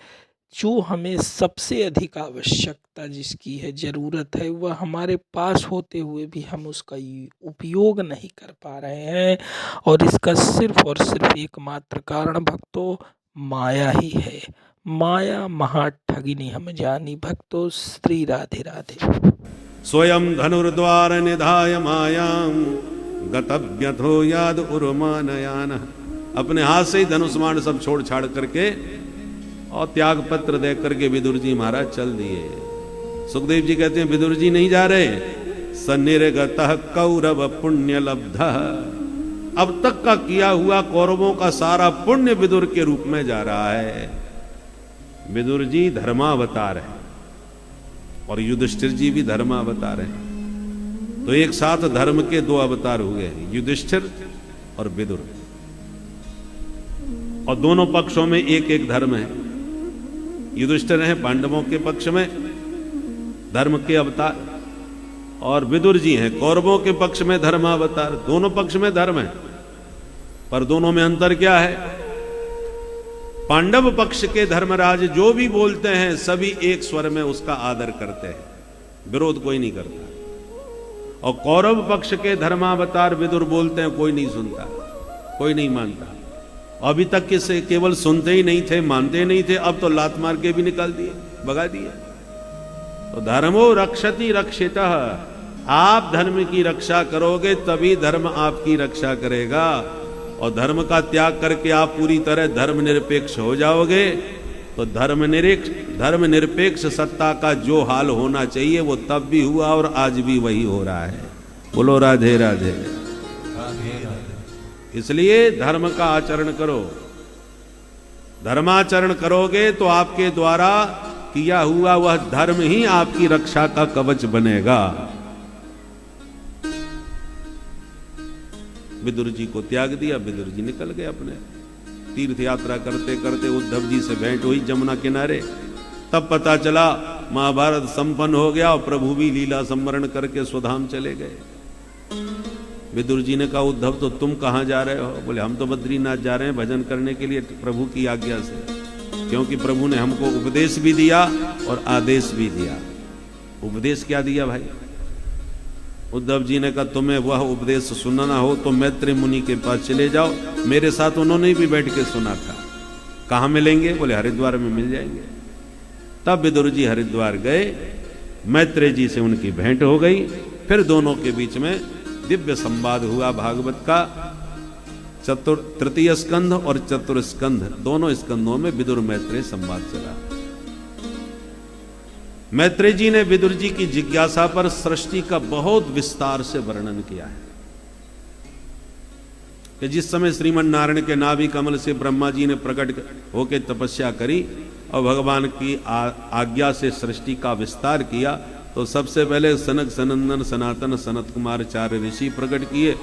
जो हमें सबसे अधिक आवश्यकता जिसकी है, ज़रूरत है, वह हमारे पास होते हुए भी हम उसका उपयोग नहीं कर पा रहे हैं, और इसका सिर्फ और सिर्फ एकमात्र कारण भक्तों माया ही है। माया महा ठगिनी हम जानी भक्तों। श्री राधे राधे। स्वयं धनुर्द्वार निधाय मायाम गतव्यथो याद उर्मानयान। अपने हाथ से ही धनुष्मान सब छोड़ छाड़ करके और त्याग पत्र दे करके विदुर जी महाराज चल दिए। सुखदेव जी कहते हैं विदुर जी नहीं जा रहे, सन्निर्गतः कौरव पुण्य लब्धः। अब तक का किया हुआ कौरवों का सारा पुण्य विदुर के रूप में जा रहा है। विदुर जी धर्मावतार है और युधिष्ठिर जी भी धर्मावतार है, तो एक साथ धर्म के 2 अवतार हुए, युधिष्ठिर और विदुर, और दोनों पक्षों में एक एक धर्म है। युधिष्ठिर हैं पांडवों के पक्ष में धर्म के अवतार, और विदुर जी हैं कौरवों के पक्ष में धर्मावतार। दोनों पक्ष में धर्म है, पर दोनों में अंतर क्या है? पांडव पक्ष के धर्मराज जो भी बोलते हैं सभी एक स्वर में उसका आदर करते हैं, विरोध कोई नहीं करता, और कौरव पक्ष के धर्मावतार विदुर बोलते हैं कोई नहीं सुनता, कोई नहीं मानता। अभी तक किसे केवल सुनते ही नहीं थे, मानते ही नहीं थे, अब तो लात मार के भी निकाल दिए, भगा दिए। तो धर्मो रक्षति रक्षितः, आप धर्म की रक्षा करोगे तभी धर्म आपकी रक्षा करेगा, और धर्म का त्याग करके आप पूरी तरह धर्म निरपेक्ष हो जाओगे तो धर्म निरपेक्ष सत्ता का जो हाल होना चाहिए वो तब भी हुआ और आज भी वही हो रहा है। बोलो राधे राधे। इसलिए धर्म का आचरण करो, धर्माचरण करोगे तो आपके द्वारा किया हुआ वह धर्म ही आपकी रक्षा का कवच बनेगा। विदुर जी को त्याग दिया, विदुर जी निकल गए अपने तीर्थ यात्रा करते करते। उद्धव जी से भेंट हुई जमुना किनारे, तब पता चला महाभारत संपन्न हो गया और प्रभु भी लीला संवरण करके स्वधाम चले गए। विदुर जी ने कहा, उद्धव तो तुम कहां जा रहे हो? बोले, हम तो बद्रीनाथ जा रहे हैं भजन करने के लिए प्रभु की आज्ञा से, क्योंकि प्रभु ने हमको उपदेश भी दिया और आदेश भी दिया। उपदेश क्या दिया भाई? उद्धव जी ने कहा, तुम्हें वह उपदेश सुनना हो तो मैत्री मुनि के पास चले जाओ, मेरे साथ उन्होंने भी बैठ के सुना था। कहां मिलेंगे? बोले, हरिद्वार में मिल जाएंगे। तब विदुर जी हरिद्वार गए, मैत्रेय जी से उनकी भेंट हो गई। फिर दोनों के बीच में दिव्य संवाद हुआ भागवत का। तृतीय स्कंध और चतुर्थ स्कंध, दोनों स्कंधों में विदुर मैत्रेय संवाद चला। मैत्रेय जी ने विदुर जी की जिज्ञासा पर सृष्टि का बहुत विस्तार से वर्णन किया है कि जिस समय श्रीमन नारायण के नाभि कमल से ब्रह्मा जी ने प्रकट होकर तपस्या करी और भगवान की आज्ञा से सृष्टि का विस्तार किया, तो सबसे पहले सनक सनंदन सनातन सनत कुमार 4 ऋषि प्रकट किए।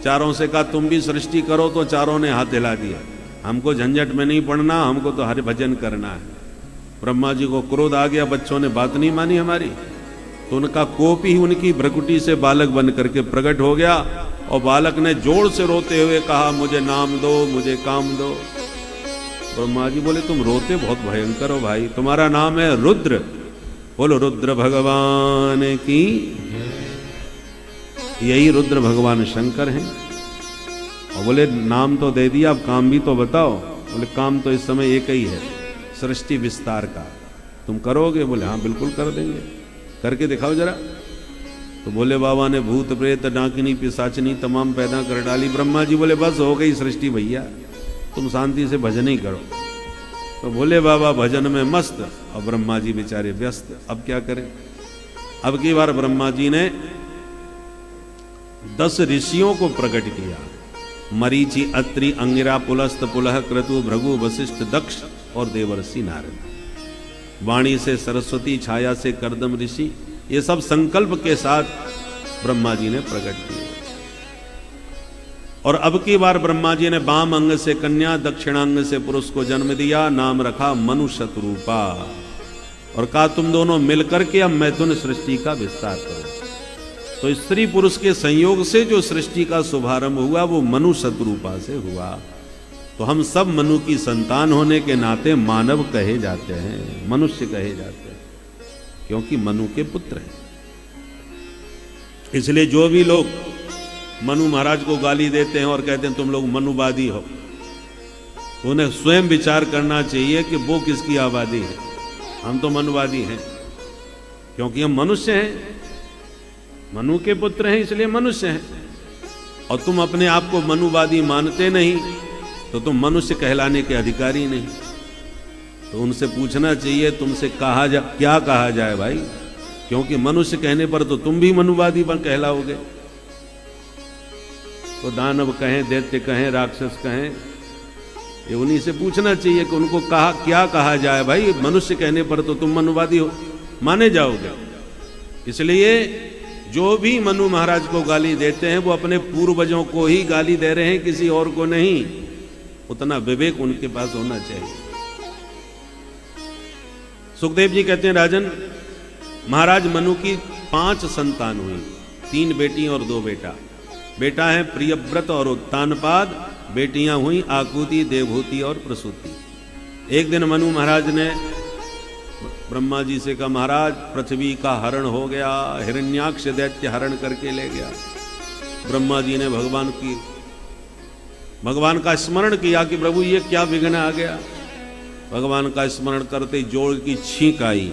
चारों से कहा, तुम भी सृष्टि करो, तो चारों ने हाथ हिला दिया, हमको झंझट में नहीं पड़ना, हमको तो हरि भजन करना है। ब्रह्मा जी को क्रोध आ गया, बच्चों ने बात नहीं मानी हमारी, तो उनका कोप ही उनकी भ्रकुटी से बालक बन करके प्रकट हो गया और बालक ने जोर से रोते हुए कहा, मुझे नाम दो, मुझे काम दो। ब्रह्मा जी बोले, तुम रोते बहुत भयंकर हो भाई, तुम्हारा नाम है रुद्र। बोलो रुद्र भगवान की। यही रुद्र भगवान शंकर हैं। और बोले, नाम तो दे दिया, अब काम भी तो बताओ। बोले, काम तो इस समय एक ही है, सृष्टि विस्तार का। तुम करोगे? बोले, हाँ बिल्कुल कर देंगे, करके दिखाओ जरा। तो बोले, बाबा ने भूत प्रेत डाकिनी पिशाचनी तमाम पैदा कर डाली। ब्रह्मा जी बोले, बस हो गई सृष्टि भैया, तुम शांति से भजन ही करो। तो बोले, बाबा भजन में मस्त, और ब्रह्मा जी बेचारे व्यस्त। अब क्या करें? अब की बार ब्रह्मा जी ने 10 ऋषियों को प्रकट किया, मरीचि, अत्रि, अंगिरा, पुलस्त, पुलह, क्रतु, भृगु, वशिष्ठ, दक्ष और देवर्षि नारद। वाणी से सरस्वती, छाया से कर्दम ऋषि, ये सब संकल्प के साथ ब्रह्मा जी ने प्रकट किए। और अब की बार ब्रह्मा जी ने वाम अंग से कन्या, दक्षिणांग से पुरुष को जन्म दिया, नाम रखा मनु शतरूपा, और कहा, तुम दोनों मिलकर के अब मैथुन सृष्टि का विस्तार करो। तो स्त्री पुरुष के संयोग से जो सृष्टि का शुभारंभ हुआ वो मनु शतरूपा से हुआ। तो हम सब मनु की संतान होने के नाते मानव कहे जाते हैं, मनुष्य कहे जाते हैं, क्योंकि मनु के पुत्र हैं। इसलिए जो भी लोग मनु महाराज को गाली देते हैं और कहते हैं तुम लोग मनुवादी हो, उन्हें स्वयं विचार करना चाहिए कि वो किसकी आबादी है। हम तो मनुवादी हैं, क्योंकि हम मनुष्य हैं, मनु के पुत्र हैं, इसलिए मनुष्य हैं। और तुम अपने आप को मनुवादी मानते नहीं तो तुम मनुष्य कहलाने के अधिकारी नहीं। तो उनसे पूछना चाहिए, तुमसे क्या कहा जाए भाई, क्योंकि मनुष्य कहने पर तो तुम भी मनुवादी कहलाओगे। तो दानव कहें, दैत्य कहें, राक्षस कहें, ये उन्हीं से पूछना चाहिए कि उनको क्या कहा जाए भाई। मनुष्य कहने पर तो तुम मनुवादी हो माने जाओगे। इसलिए जो भी मनु महाराज को गाली देते हैं वो अपने पूर्वजों को ही गाली दे रहे हैं, किसी और को नहीं। उतना विवेक उनके पास होना चाहिए। सुखदेव जी कहते हैं, राजन महाराज मनु की 5 संतान हुई, 3 बेटी और 2 बेटा। बेटा है प्रियव्रत और उत्तानपाद, बेटियां हुई आकुति, देवहूति और प्रसूति। एक दिन मनु महाराज ने ब्रह्मा जी से कहा, महाराज पृथ्वी का हरण हो गया, हिरण्याक्ष दैत्य हरण करके ले गया। ब्रह्मा जी ने भगवान का स्मरण किया कि प्रभु ये क्या विघ्न आ गया। भगवान का स्मरण करते जोड़ की छींक आई,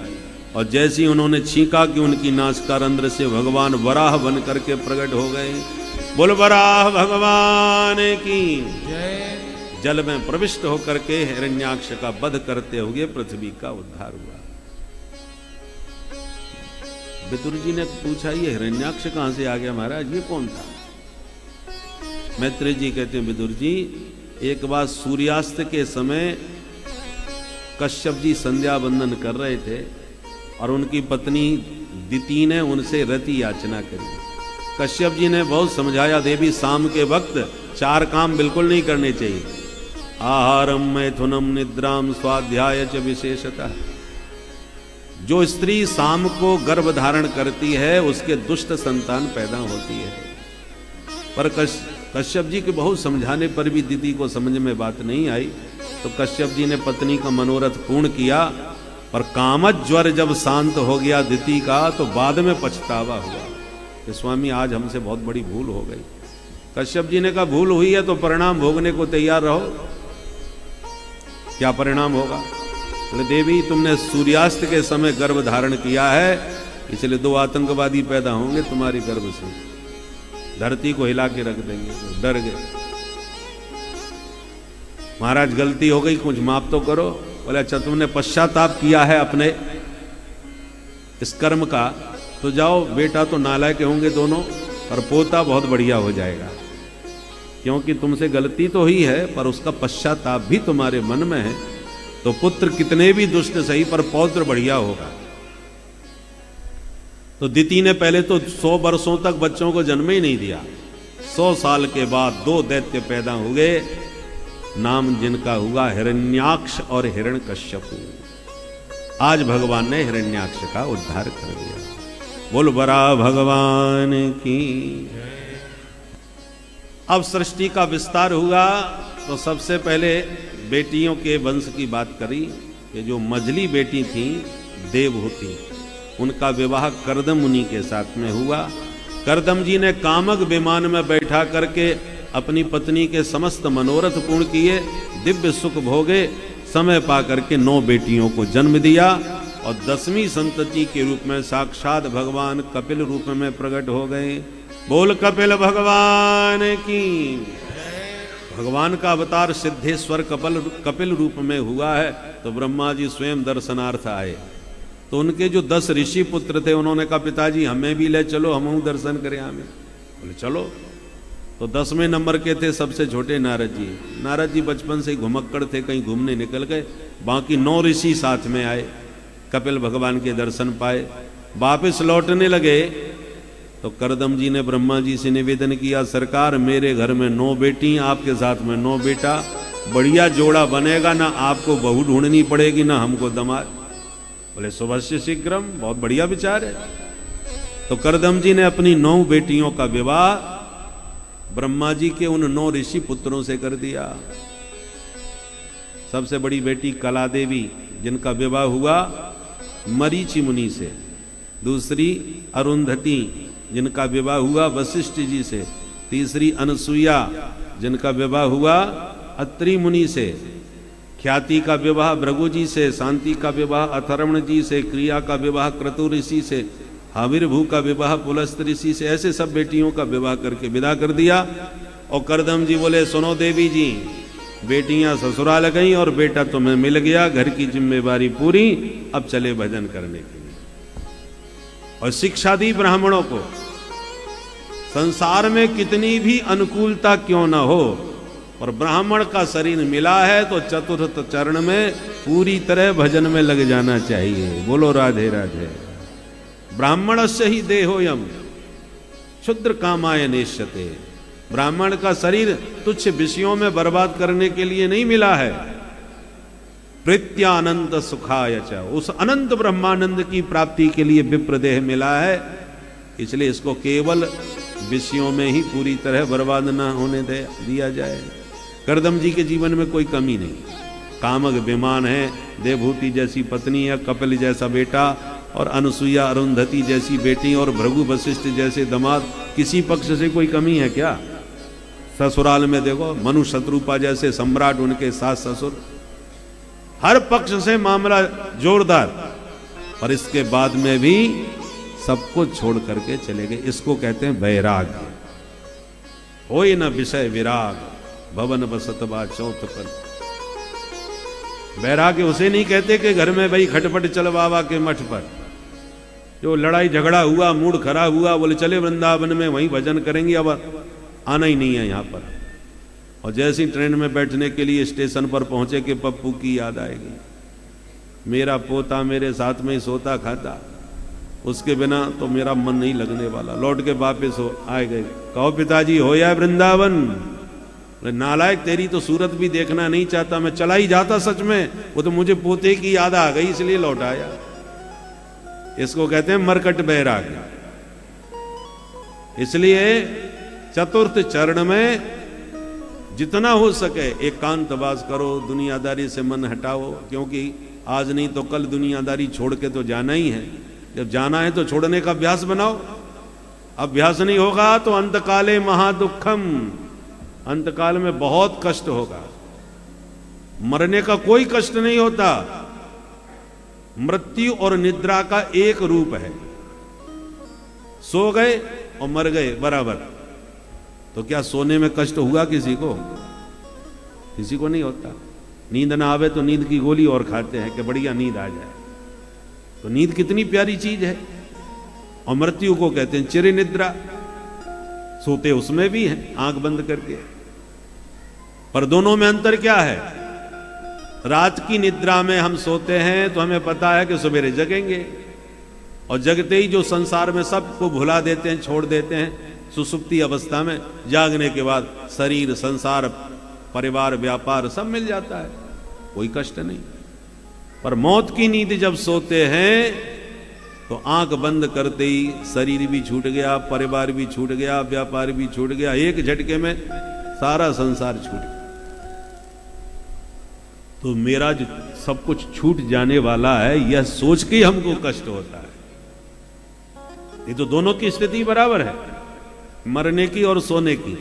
और जैसे ही उन्होंने छींका कि उनकी नासिका रंध्र से भगवान वराह बन करके प्रकट हो गए। बोल वराह भगवान की जय। जल में प्रविष्ट होकर के हिरण्याक्ष का वध करते हुए पृथ्वी का उद्धार हुआ। विदुर जी ने पूछा, ये हिरण्याक्ष कहां से आ गया महाराज, ये कौन था? मैत्रेय जी कहते हैं, विदुर जी एक बार सूर्यास्त के समय कश्यप जी संध्या बंदन कर रहे थे और उनकी पत्नी दिति ने उनसे रति याचना करी। कश्यप जी ने बहुत समझाया, देवी शाम के वक्त 4 काम बिल्कुल नहीं करने चाहिए। आहारम मैथुनम निद्राम स्वाध्याय च विशेषतः। जो स्त्री शाम को गर्भ धारण करती है उसके दुष्ट संतान पैदा होती है। पर कश्यप जी के बहुत समझाने पर भी दीदी को समझ में बात नहीं आई, तो कश्यप जी ने पत्नी का मनोरथ पूर्ण किया। पर कामज ज्वर जब शांत हो गया दीदी का, तो बाद में पछतावा हुआ कि स्वामी आज हमसे बहुत बड़ी भूल हो गई। कश्यप जी ने कहा, भूल हुई है तो परिणाम भोगने को तैयार रहो। क्या परिणाम होगा? बोले, देवी तुमने सूर्यास्त के समय गर्भ धारण किया है, इसलिए 2 आतंकवादी पैदा होंगे तुम्हारी गर्भ से, धरती को हिला के रख देंगे। तो डर गए। महाराज गलती हो गई, कुछ माफ तो करो। बोले, अच्छा तुमने पश्चाताप किया है अपने इस कर्म का, तो जाओ, बेटा तो नालायक होंगे दोनों, और पोता बहुत बढ़िया हो जाएगा, क्योंकि तुमसे गलती तो हुई है पर उसका पश्चाताप भी तुम्हारे मन में है। तो पुत्र कितने भी दुष्ट सही, पर पौत्र बढ़िया होगा। तो दिति ने पहले तो 100 वर्षों तक बच्चों को जन्म ही नहीं दिया। 100 साल के बाद 2 दैत्य पैदा हुए, नाम जिनका हुआ हिरण्याक्ष और हिरण्यकश्यपु। आज भगवान ने हिरण्याक्ष का उद्धार कर दिया। बोल बरा भगवान की। अब सृष्टि का विस्तार हुआ तो सबसे पहले बेटियों के वंश की बात करी कि जो मझली बेटी थी देवहूति, उनका विवाह कर्दम मुनि के साथ में हुआ। कर्दम जी ने कामक विमान में बैठा करके अपनी पत्नी के समस्त मनोरथ पूर्ण किए, दिव्य सुख भोगे, समय पा करके 9 बेटियों को जन्म दिया और 10वीं संतति के रूप में साक्षात भगवान कपिल रूप में प्रकट हो गए। बोल कपिल भगवान की। भगवान का अवतार सिद्धेश्वर कपिल रूप में हुआ है, तो ब्रह्मा जी स्वयं दर्शनार्थ आए। तो उनके जो 10 ऋषि पुत्र थे, उन्होंने कहा, पिताजी हमें भी ले चलो, हम दर्शन करें हमें। बोले चलो। तो 10वें नंबर के थे सबसे छोटे नारद जी। नारद जी बचपन से घुमक्कड़ थे, कहीं घूमने निकल गए। बाकी 9 ऋषि साथ में आए, कपिल भगवान के दर्शन पाए। वापिस लौटने लगे तो करदम जी ने ब्रह्मा जी से निवेदन किया, सरकार मेरे घर में 9 बेटी, आपके साथ में 9 बेटा, बढ़िया जोड़ा बनेगा, ना आपको बहू ढूंढनी पड़ेगी ना हमको दमाद। बोले सुभस्य शीघ्रम, बहुत बढ़िया विचार है। तो करदम जी ने अपनी 9 बेटियों का विवाह ब्रह्मा जी के उन 9 ऋषि पुत्रों से कर दिया। सबसे बड़ी बेटी कला देवी, जिनका विवाह हुआ मरीचि मुनि से। दूसरी अरुंधति, जिनका विवाह हुआ वशिष्ठ जी से। तीसरी अनसुईया, जिनका विवाह हुआ अत्रि मुनि से। ख्याति का विवाह भृगु जी से। शांति का विवाह अथर्वण जी से। क्रिया का विवाह क्रतु ऋषि से। हाविर्भू का विवाह पुलस्त ऋषि से। ऐसे सब बेटियों का विवाह करके विदा कर दिया। और करदम जी बोले, सुनो देवी जी, बेटियां ससुराल गई और बेटा तुम्हें मिल गया, घर की जिम्मेवारी पूरी, अब चले भजन करने के लिए। और शिक्षा दी ब्राह्मणों को। संसार में कितनी भी अनुकूलता क्यों न हो, और ब्राह्मण का शरीर मिला है तो चतुर्थ चरण में पूरी तरह भजन में लग जाना चाहिए। बोलो राधे राधे। ब्राह्मणस्य ही देहोयम क्षुद्र कामाय नेष्यते। ब्राह्मण का शरीर तुच्छ विषयों में बर्बाद करने के लिए नहीं मिला है। प्रीत्यानंद सुखाय च, उस अनंत ब्रह्मानंद की प्राप्ति के लिए विप्रदेह मिला है। इसलिए इसको केवल विषयों में ही पूरी तरह बर्बाद न होने दिया जाए। करदम जी के जीवन में कोई कमी नहीं। कामक विमान है, देवहूति जैसी पत्नी है, कपिल जैसा बेटा, और अनसुईया अरुंधति जैसी बेटी, और भृगु वशिष्ठ जैसे दामाद। किसी पक्ष से कोई कमी है क्या? ससुराल में देखो, मनु शत्रुपा जैसे सम्राट, उनके सास ससुर, हर पक्ष से मामला जोरदार। पर इसके बाद में भी सब कुछ छोड़ करके चले गए। इसको कहते हैं वैराग्य। होय न विषय विराग, भवन बसतबा चौथ पर। वैराग्य उसे नहीं कहते कि घर में भाई खटपट चल बाबा के मठ पर, जो लड़ाई झगड़ा हुआ, मूड खराब हुआ, बोले चले वृंदावन में वहीं भजन करेंगे, अब आना ही नहीं है यहाँ पर। और जैसे ही ट्रेन में बैठने के लिए स्टेशन पर पहुंचे कि पप्पू की याद आएगी। मेरा पोता मेरे साथ में ही सोता खाता, उसके बिना तो मेरा मन नहीं लगने वाला। लौट के वापिस हो आए गए, कहो पिताजी हो या वृंदावन? नालायक, तेरी तो सूरत भी देखना नहीं चाहता, मैं चला ही जाता सच में, वो तो मुझे पोते की याद आ गई इसलिए लौट आया। इसको कहते हैं मरकट बैराग्य। इसलिए चतुर्थ चरण में जितना हो सके एकांतवास करो, दुनियादारी से मन हटाओ, क्योंकि आज नहीं तो कल दुनियादारी छोड़ के तो जाना ही है। जब जाना है तो छोड़ने का अभ्यास बनाओ। अभ्यास नहीं होगा तो अंतकाले महादुखम, अंतकाल में बहुत कष्ट होगा। मरने का कोई कष्ट नहीं होता, मृत्यु और निद्रा का एक रूप है। सो गए और मर गए बराबर। तो क्या सोने में कष्ट हुआ किसी को? किसी को नहीं होता। नींद ना आवे तो नींद की गोली और खाते हैं कि बढ़िया नींद आ जाए। तो नींद कितनी प्यारी चीज है। और मृत्यु को कहते हैं चिर निद्रा, सोते उसमें भी हैं आंख बंद करके। पर दोनों में अंतर क्या है? रात की निद्रा में हम सोते हैं तो हमें पता है कि सवेरे जगेंगे, और जगते ही जो संसार में सबको भुला देते हैं, छोड़ देते हैं। सुसुप्ति अवस्था में जागने के बाद शरीर, संसार, परिवार, व्यापार सब मिल जाता है, कोई कष्ट नहीं। पर मौत की नींद जब सोते हैं तो आंख बंद करते ही शरीर भी छूट गया, परिवार भी छूट गया, व्यापार भी छूट गया, एक झटके में सारा संसार छूट गया। तो मेरा जो सब कुछ छूट जाने वाला है, यह सोच के हमको कष्ट होता है। ये तो दोनों की स्थिति बराबर है, मरने की और सोने की।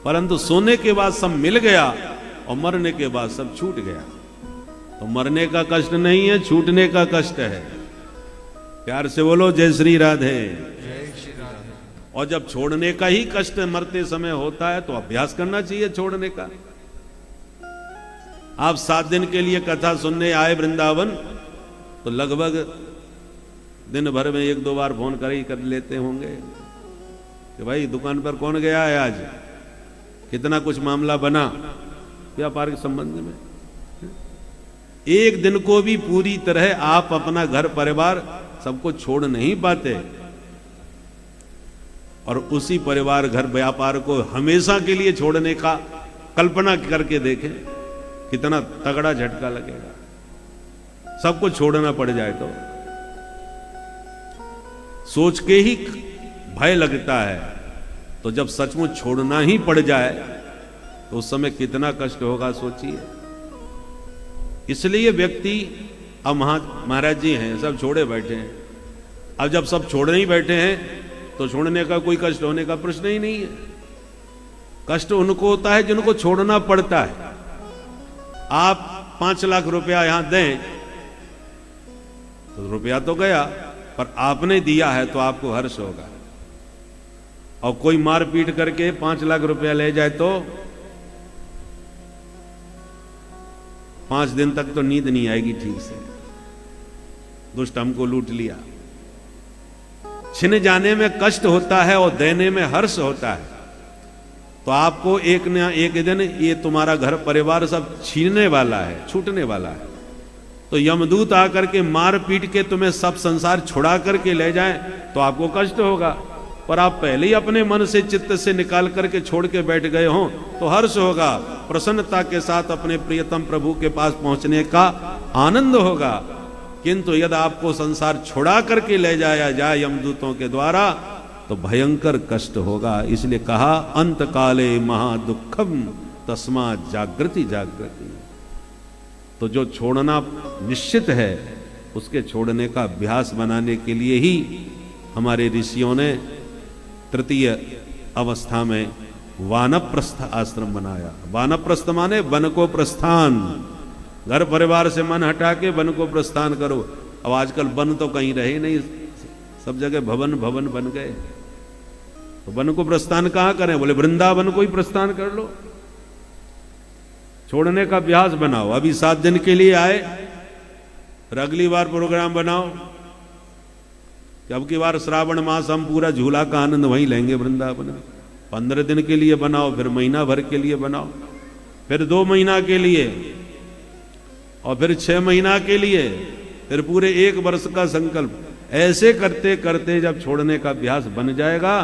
परंतु सोने के बाद सब मिल गया और मरने के बाद सब छूट गया। तो मरने का कष्ट नहीं है, छूटने का कष्ट है। प्यार से बोलो जय श्री राधे। और जब छोड़ने का ही कष्ट मरते समय होता है तो अभ्यास करना चाहिए छोड़ने का। आप 7 दिन के लिए कथा सुनने आए वृंदावन, तो लगभग दिन भर में 1-2 बार फोन कर लेते होंगे कि भाई दुकान पर कौन गया है आज, कितना कुछ मामला बना व्यापार के संबंध में। एक दिन को भी पूरी तरह आप अपना घर परिवार सबको छोड़ नहीं पाते, और उसी परिवार घर व्यापार को हमेशा के लिए छोड़ने का कल्पना करके देखें, कितना तगड़ा झटका लगेगा। सबको छोड़ना पड़ जाए तो सोच के ही भय लगता है। तो जब सचमुच छोड़ना ही पड़ जाए तो उस समय कितना कष्ट होगा सोचिए। इसलिए व्यक्ति, अब महाराज जी हैं सब छोड़े बैठे हैं। अब जब सब छोड़ने ही बैठे हैं तो छोड़ने का कोई कष्ट होने का प्रश्न ही नहीं है। कष्ट उनको होता है जिनको छोड़ना पड़ता है। आप 5 लाख रुपया यहां दें तो रुपया तो गया, पर आपने दिया है तो आपको हर्ष होगा। और कोई मार पीट करके 5 लाख रुपया ले जाए तो 5 दिन तक तो नींद नहीं आएगी ठीक से। दुष्ट हमको लूट लिया। छिन जाने में कष्ट होता है और देने में हर्ष होता है। तो आपको एक न एक दिन ये तुम्हारा घर परिवार सब छीनने वाला है, छूटने वाला है। तो यमदूत आकर के मार पीट के तुम्हें सब संसार छुड़ा करके ले जाए तो आपको कष्ट होगा। पर आप पहले ही अपने मन से, चित्त से निकाल करके छोड़ के बैठ गए हो तो हर्ष होगा। प्रसन्नता के साथ अपने प्रियतम प्रभु के पास पहुंचने का आनंद होगा। किंतु यदि आपको संसार छुड़ा करके ले जाया जाए यमदूतों के द्वारा तो भयंकर कष्ट होगा। इसलिए कहा अंत काले महादुखम तस्मा जागृति जागृति। तो जो छोड़ना निश्चित है उसके छोड़ने का अभ्यास बनाने के लिए ही हमारे ऋषियों ने तृतीय अवस्था में वानप्रस्थ आश्रम बनाया। वानप्रस्थ माने वन को प्रस्थान, घर परिवार से मन हटा के वन को प्रस्थान करो। अब आजकल वन तो कहीं रहे नहीं, सब जगह भवन भवन बन गए। तो वन को प्रस्थान कहां करें? बोले वृंदावन को ही प्रस्थान कर लो। छोड़ने का अभ्यास बनाओ। अभी 7 दिन के लिए आए, फिर अगली बार प्रोग्राम बनाओ। अब की बार श्रावण मास हम पूरा झूला का आनंद वहीं लेंगे वृंदावन। 15 दिन के लिए बनाओ, फिर महीना भर के लिए बनाओ, फिर 2 महीना के लिए, और फिर 6 महीना के लिए, फिर पूरे 1 वर्ष का संकल्प। ऐसे करते करते जब छोड़ने का अभ्यास बन जाएगा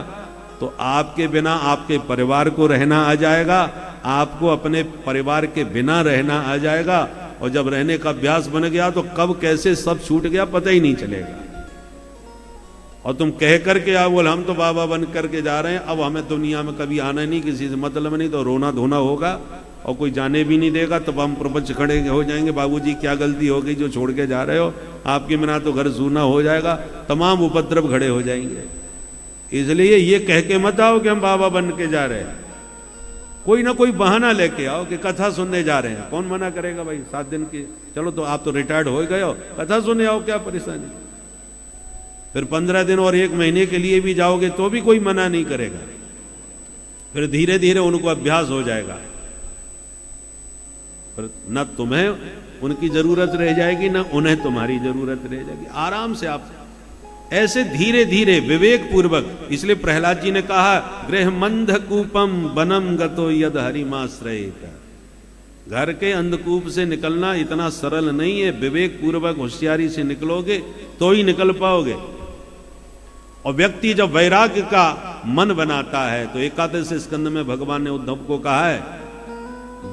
तो आपके बिना आपके परिवार को रहना आ जाएगा, आपको अपने परिवार के बिना रहना आ जाएगा। और जब रहने का अभ्यास बन गया तो कब कैसे सब छूट गया पता ही नहीं चलेगा। और तुम कह करके आओ बोल हम तो बाबा बन करके जा रहे हैं, अब हमें दुनिया में कभी आना नहीं, किसी से मतलब नहीं, तो रोना धोना होगा और कोई जाने भी नहीं देगा। तब हम प्रपंच खड़े हो जाएंगे, बाबूजी क्या गलती हो गई जो छोड़ के जा रहे हो, आपके बिना तो घर सूना हो जाएगा, तमाम उपद्रव खड़े हो जाएंगे। इसलिए ये कह के मत आओ कि हम बाबा बन के जा रहे हैं, कोई ना कोई बहाना लेके आओ कि कथा सुनने जा रहे हैं। कौन मना करेगा भाई, 7 दिन की, चलो तो आप तो रिटायर्ड हो गए हो, कथा सुनने आओ, क्या परेशानी। फिर 15 दिन और 1 महीने के लिए भी जाओगे तो भी कोई मना नहीं करेगा। फिर धीरे धीरे उनको अभ्यास हो जाएगा, पर न तुम्हें उनकी जरूरत रह जाएगी न उन्हें तुम्हारी जरूरत रह जाएगी। आराम से आप ऐसे धीरे धीरे विवेक पूर्वक। इसलिए प्रहलाद जी ने कहा गृह मंद कूपम वनम गतो यद हरिमाश्रयेत। घर के अंधकूप से निकलना इतना सरल नहीं है, विवेक पूर्वक होशियारी से निकलोगे तो ही निकल पाओगे। और व्यक्ति जब वैराग्य का मन बनाता है तो 11वें स्कंद में भगवान ने उद्धव को कहा है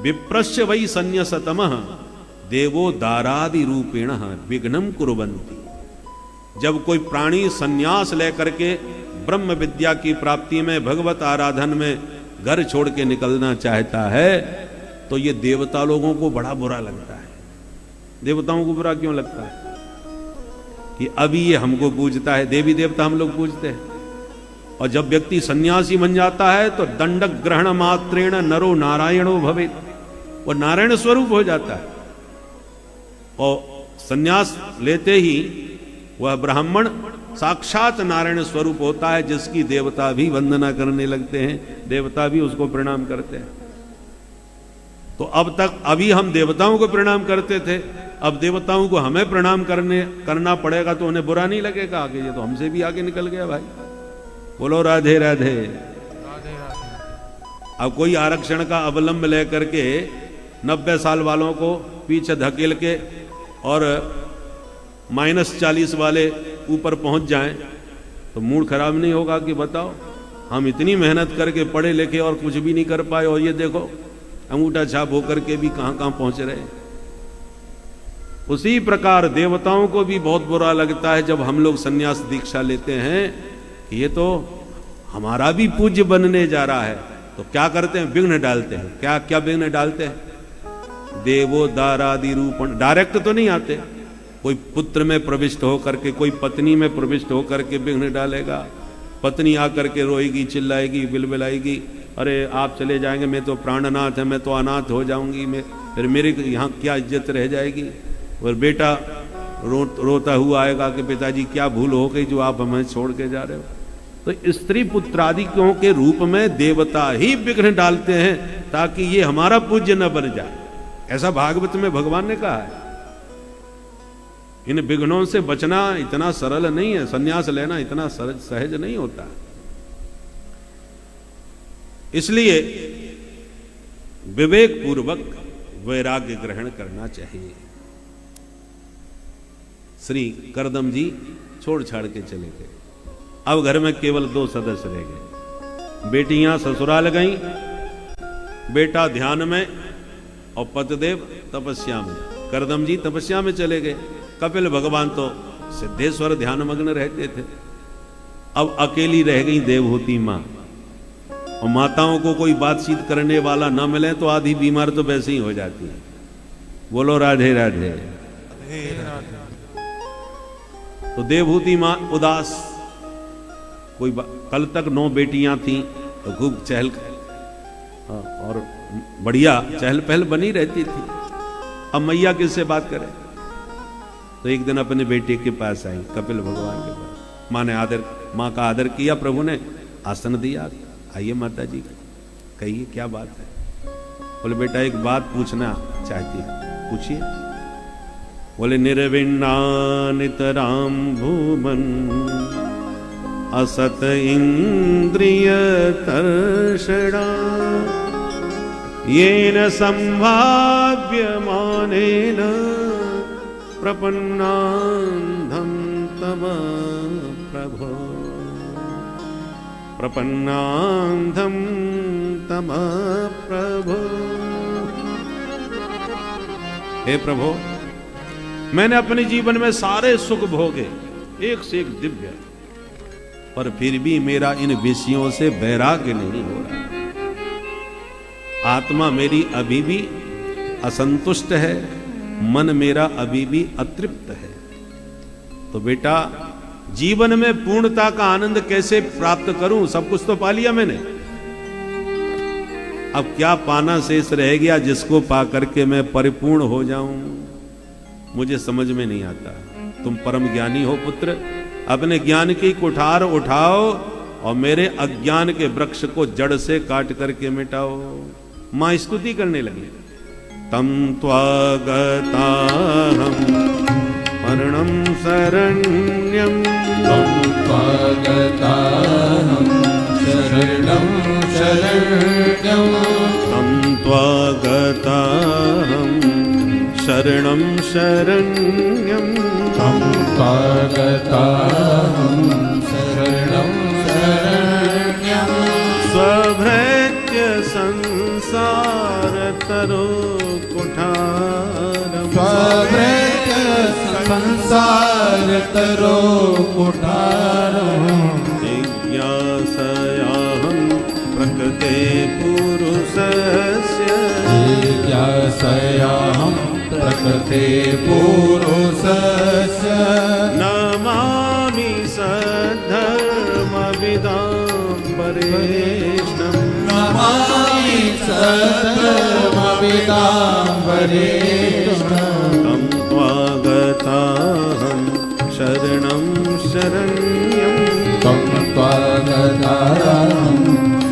विप्रश्य वै संन्यसतमः देवो दारादि रूपेण विघ्नम कुर्वन्ति। जब कोई प्राणी संन्यास लेकर के ब्रह्म विद्या की प्राप्ति में, भगवत आराधन में घर छोड़ के निकलना चाहता है तो ये देवता लोगों को बड़ा बुरा लगता है। देवताओं को बुरा क्यों लगता है कि अभी ये हमको पूजता है, देवी देवता हम लोग पूजते हैं। और जब व्यक्ति सन्यासी बन जाता है तो दंडक ग्रहण मात्रेण नरो नारायणो भवेत्, वो नारायण स्वरूप हो जाता है। और सन्यास लेते ही वह ब्राह्मण साक्षात नारायण स्वरूप होता है, जिसकी देवता भी वंदना करने लगते हैं, देवता भी उसको प्रणाम करते हैं। तो अब तक अभी हम देवताओं को प्रणाम करते थे, अब देवताओं को हमें प्रणाम करना पड़ेगा तो उन्हें बुरा नहीं लगेगा आगे, ये तो हमसे भी आगे निकल गया भाई। बोलो राधे राधे। राधे राधे। अब कोई आरक्षण का अवलंब लेकर के 90 साल वालों को पीछे धकेल के और -40 वाले ऊपर पहुंच जाएं तो मूड खराब नहीं होगा कि बताओ हम इतनी मेहनत करके पढ़े लिखे और कुछ भी नहीं कर पाए, और ये देखो अंगूठा छाप होकर के भी कहां कहां पहुंच रहे। उसी प्रकार देवताओं को भी बहुत बुरा लगता है जब हम लोग संन्यास दीक्षा लेते हैं, ये तो हमारा भी पूज्य बनने जा रहा है। तो क्या करते हैं, विघ्न डालते हैं। क्या क्या विघ्न डालते हैं, देवो दारादि रूपण, डायरेक्ट तो नहीं आते, कोई पुत्र में प्रविष्ट होकर के, कोई पत्नी में प्रविष्ट होकर के विघ्न डालेगा। पत्नी आकर के रोएगी, चिल्लाएगी, बिलबिलाएगी, अरे आप चले जाएंगे, मैं तो प्राणनाथ है, मैं तो अनाथ हो जाऊंगी, मैं फिर मेरे यहाँ क्या इज्जत रह जाएगी। और बेटा रोता हुआ आएगा कि पिताजी क्या भूल हो गई जो आप हमें छोड़ के जा रहे हो। तो स्त्री पुत्रादिकों के रूप में देवता ही विघ्न डालते हैं ताकि ये हमारा पूज्य न बन जाए। ऐसा भागवत में भगवान ने कहा है। इन विघ्नों से बचना इतना सरल नहीं है, संन्यास लेना इतना सहज नहीं होता। इसलिए विवेक पूर्वक वैराग्य ग्रहण करना चाहिए। श्री करदम जी छोड़ छाड़ के चले गए। अब घर में केवल 2 सदस्य रह गए। बेटियां ससुराल गईं, बेटा ध्यान में और पतिदेव तपस्या में। करदम जी तपस्या में चले गए, कपिल भगवान तो सिद्धेश्वर ध्यान मग्न रहते थे। अब अकेली रह गई देवहूति मां, और माताओं को कोई बातचीत करने वाला न मिले तो आधी बीमार तो वैसे ही हो जाती है। बोलो राधे राधे। तो देवहूति मां उदास, कोई कल तक 9 बेटियां थीं तो खूब चहल और बढ़िया चहल पहल बनी रहती थी। अब मैया किससे बात करे, तो एक दिन अपने बेटे के पास आई, कपिल भगवान के पास। माँ ने माँ का आदर किया, प्रभु ने आसन दिया, आइए माता जी कहिए क्या बात है। बोले बेटा एक बात पूछना चाहती है, पूछिए। बोले निर्विण्णा नितराम भूमन असत इंद्रिय तर्षणा येन संभाव्यमानेन प्रपन्नान्धं तम प्रभो, प्रपन्नान्धं तम प्रभो। हे प्रभो, मैंने अपने जीवन में सारे सुख भोगे, एक से एक दिव्य, पर फिर भी मेरा इन विषयों से वैराग्य नहीं हो रहा। आत्मा मेरी अभी भी असंतुष्ट है, मन मेरा अभी भी अतृप्त है। तो बेटा, जीवन में पूर्णता का आनंद कैसे प्राप्त करूं? सब कुछ तो पा लिया मैंने, अब क्या पाना शेष रह गया जिसको पा करके मैं परिपूर्ण हो जाऊं? मुझे समझ में नहीं आता। तुम परम ज्ञानी हो पुत्र, अपने ज्ञान की कुठार उठाओ और मेरे अज्ञान के वृक्ष को जड़ से काट करके मिटाओ। मां स्तुति करने लगी। तम त्वागताहं शरणं शरण्यं, तम त्वागताहं शरणं शरण्यं, तम त्वागताहं शरणं शरण्यं, तम त्वागताहं शरणं शरण्यं, स्वभृत्य संसार तरो कुठारं, स्वभृत्य संसार तरो कुठारं, जिज्ञासयाहं प्रकृते पुरुषस्य, जिज्ञासयाहं प्रकृते पुरुषस्य, नमामि सद्धर्मविदां वरेण्यं, नमामि सद्धर्मविदां वरेण्यं, तं त्वागताहं शरणं शरण्यं, तं त्वागताहं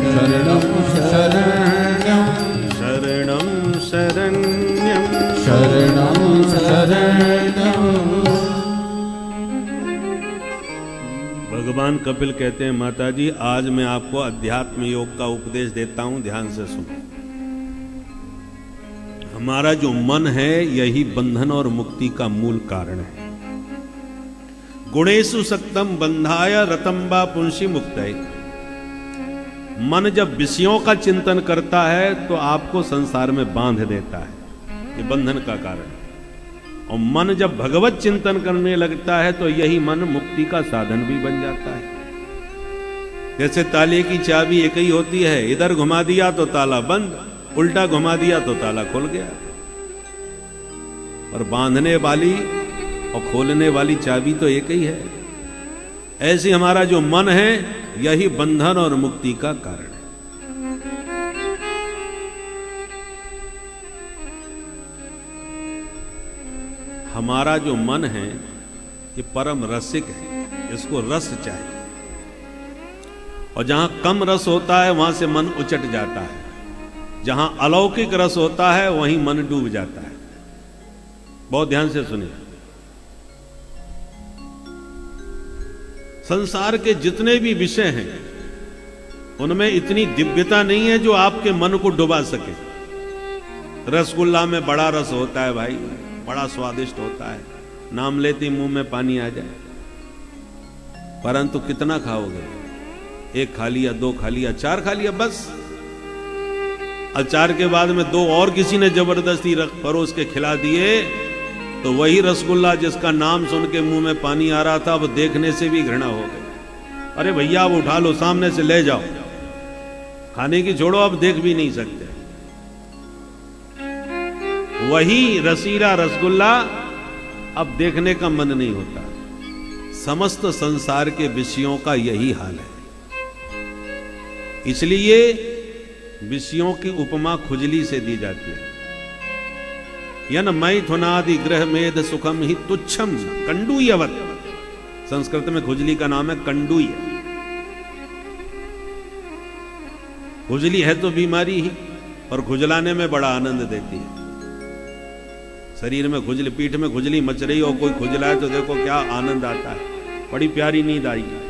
शरणं शरण्यं, शरणं शरण्यं, शरणं शरण्यं। भगवान कपिल कहते हैं, माता जी आज मैं आपको अध्यात्म योग का उपदेश देता हूं, ध्यान से सुनो। हमारा जो मन है यही बंधन और मुक्ति का मूल कारण है। गुणेषु सक्तम बंधाय रतम्बा पुंसी मुक्तये। मन जब विषयों का चिंतन करता है तो आपको संसार में बांध देता है, ये बंधन का कारण है। और मन जब भगवत चिंतन करने लगता है तो यही मन मुक्ति का साधन भी बन जाता है। जैसे ताले की चाबी एक ही होती है, इधर घुमा दिया तो ताला बंद, उल्टा घुमा दिया तो ताला खुल गया। और बांधने वाली और खोलने वाली चाबी तो एक ही है। ऐसे हमारा जो मन है यही बंधन और मुक्ति का कारण है। हमारा जो मन है ये परम रसिक है, इसको रस चाहिए। और जहां कम रस होता है वहां से मन उचट जाता है, जहां अलौकिक रस होता है वहीं मन डूब जाता है। बहुत ध्यान से सुनिए। संसार के जितने भी विषय हैं उनमें इतनी दिव्यता नहीं है जो आपके मन को डुबा सके। रसगुल्ला में बड़ा रस होता है भाई, बड़ा स्वादिष्ट होता है, नाम लेते मुंह में पानी आ जाए। परंतु कितना खाओगे? एक खा लिया, दो खा लिया, चार खा लिया, बस। अचार के बाद में दो और किसी ने जबरदस्ती परोस के खिला दिए तो वही रसगुल्ला जिसका नाम सुन के मुंह में पानी आ रहा था अब देखने से भी घृणा हो गई। अरे भैया अब उठा लो, सामने से ले जाओ, खाने की छोड़ो, अब देख भी नहीं सकते। वही रसीला रसगुल्ला अब देखने का मन नहीं होता। समस्त संसार के विषयों का यही हाल है। इसलिए विषयों की उपमा खुजली से दी जाती है। यन मैथुनादि ग्रह मेद सुखम ही तुच्छम कंडूयवत। संस्कृत में खुजली का नाम है कंडूय। खुजली है तो बीमारी ही, और खुजलाने में बड़ा आनंद देती है। शरीर में खुजली, पीठ में खुजली मच रही हो, कोई खुजला है तो देखो क्या आनंद आता है, बड़ी प्यारी नींद आएगी।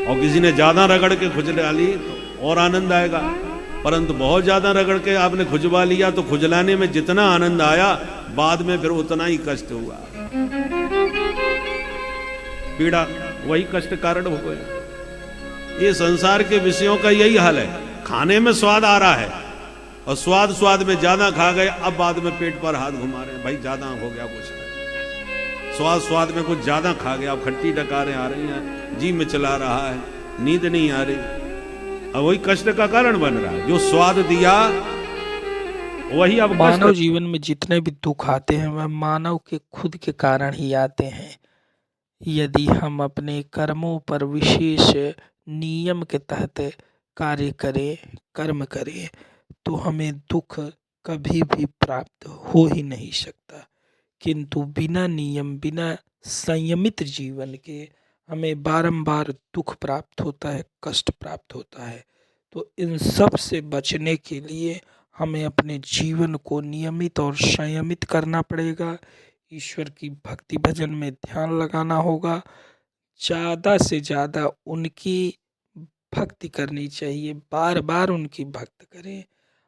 और किसी ने ज्यादा रगड़ के खुजला ली तो और आनंद आएगा। परंतु बहुत ज्यादा रगड़ के आपने खुजवा लिया तो खुजलाने में जितना आनंद आया बाद में फिर उतना ही कष्ट हुआ, पीड़ा वही कष्ट कारण हो गया। ये संसार के विषयों का यही हाल है, खाने में स्वाद आ रहा है और स्वाद में ज्यादा खा गए, अब बाद में पेट पर हाथ घुमा रहे हैं, भाई ज्यादा हो गया कुछ, स्वाद में कुछ ज्यादा खा गया, अब खट्टी डकारें आ रही हैं, जी में चला रहा है, नींद नहीं आ रही, अब वही कष्ट का कारण बन रहा है। जो स्वाद दिया वही अब मानव जीवन में जितने भी दुख आते हैं वह मानव के खुद के कारण ही आते हैं। यदि हम अपने कर्मों पर विशेष नियम के तहत कार्य करें, कर्म करें, तो हमें दुख कभी भी प्राप्त हो ही नहीं सकता। किंतु बिना नियम, बिना संयमित जीवन के हमें बारंबार दुख प्राप्त होता है, कष्ट प्राप्त होता है। तो इन सब से बचने के लिए हमें अपने जीवन को नियमित और संयमित करना पड़ेगा। ईश्वर की भक्ति भजन में ध्यान लगाना होगा, ज़्यादा से ज़्यादा उनकी भक्ति करनी चाहिए, बार बार उनकी भक्ति करें।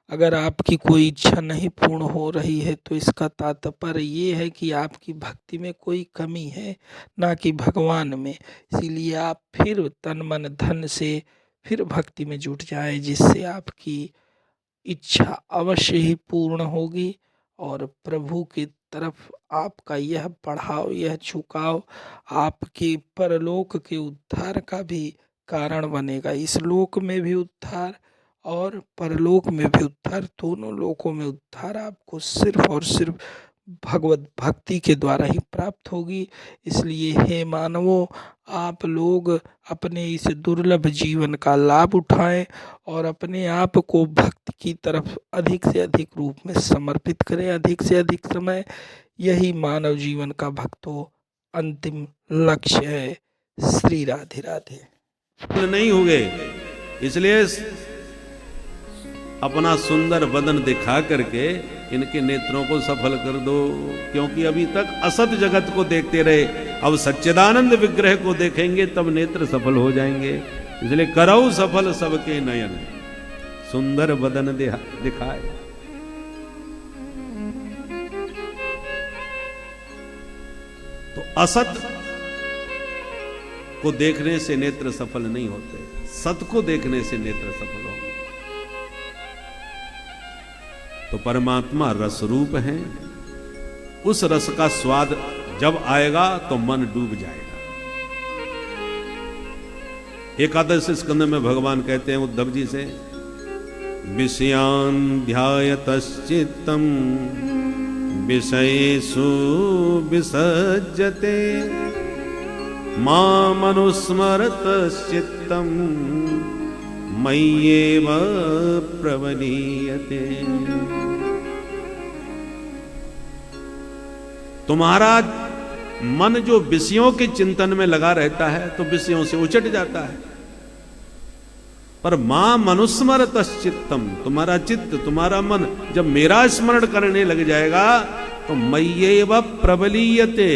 अगर आपकी कोई इच्छा नहीं पूर्ण हो रही है तो इसका तात्पर्य ये है कि आपकी भक्ति में कोई कमी है, ना कि भगवान में। इसीलिए आप फिर तन मन धन से फिर भक्ति में जुट जाएं, जिससे आपकी इच्छा अवश्य ही पूर्ण होगी और प्रभु की तरफ आपका यह बढ़ाव, यह झुकाव आपके परलोक के उद्धार का भी कारण बनेगा। इस लोक में भी उद्धार और परलोक में भी उद्धार, दोनों लोकों में उद्धार आपको सिर्फ और सिर्फ भगवत भक्ति के द्वारा ही प्राप्त होगी। इसलिए हे मानवों, आप लोग अपने इस दुर्लभ जीवन का लाभ उठाएं और अपने आप को भक्ति की तरफ अधिक से अधिक रूप में समर्पित करें, अधिक से अधिक समय। यही मानव जीवन का भक्तों अंतिम लक्ष्य है। श्री राधे राधे। नहीं हुए, इसलिए अपना सुंदर बदन दिखा करके इनके नेत्रों को सफल कर दो, क्योंकि अभी तक असत जगत को देखते रहे, अब सच्चिदानंद विग्रह को देखेंगे तब नेत्र सफल हो जाएंगे। इसलिए करौ सफल सबके नयन, सुंदर बदन दिखाए। तो असत को देखने से नेत्र सफल नहीं होते, सत को देखने से नेत्र सफल होंगे। तो परमात्मा रस रूप है, उस रस का स्वाद जब आएगा तो मन डूब जाएगा। एकादश स्कंद में भगवान कहते हैं उद्धव जी से, विषयान् ध्यायतश्चित्तम् विषयेषु विसज्जते मामनुस्मरतश्चित्तम् मय्येव प्रवलीयते। तुम्हारा मन जो विषयों के चिंतन में लगा रहता है तो विषयों से उचट जाता है, पर मां मनुस्मरतश्चित्तम, तुम्हारा चित्त, तुम्हारा मन जब मेरा स्मरण करने लग जाएगा तो मय्येव प्रबलीयते,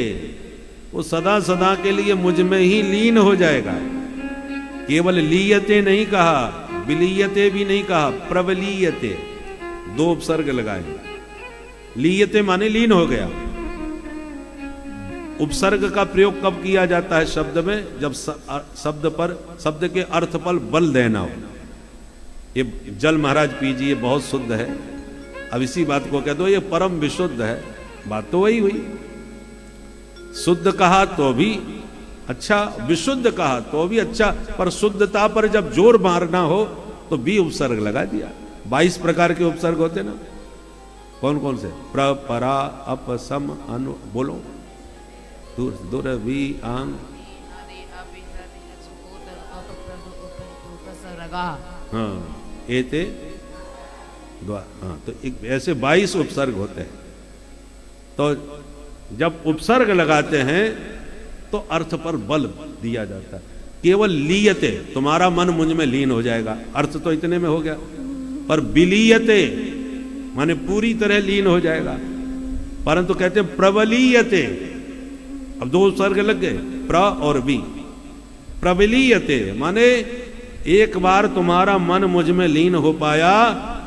वो सदा सदा के लिए मुझ में ही लीन हो जाएगा। केवल लीयते नहीं कहा, विलीयते भी नहीं कहा, प्रबलीयते, दो उपसर्ग लगाए। लीयते माने लीन हो गया। उपसर्ग का प्रयोग कब किया जाता है शब्द में? जब शब्द के अर्थ पर बल देना हो। ये जल महाराज पीजिए, बहुत शुद्ध है, अब इसी बात को कह दो ये परम विशुद्ध है, बात तो वही हुई। शुद्ध कहा तो भी अच्छा, विशुद्ध कहा तो भी अच्छा, पर शुद्धता पर जब जोर मारना हो तो भी उपसर्ग लगा दिया। 22 प्रकार के उपसर्ग होते ना, कौन कौन से? प्र, परा, अप, सम, अनु, बोलो। दुर, वी, आंग, हाँ, एते, द्वा, हाँ, तो एक ऐसे 22 उपसर्ग होते हैं। तो जब उपसर्ग लगाते हैं तो अर्थ पर बल दिया जाता है। केवल लीयते, तुम्हारा मन मुझ में लीन हो जाएगा, अर्थ तो इतने में हो गया, पर विलीयते माने पूरी तरह लीन हो जाएगा। परंतु कहते हैं प्रबलीयते, अब 2 उपसर्ग लग गए, प्र और बी। प्रबलीयते माने एक बार तुम्हारा मन मुझ में लीन हो पाया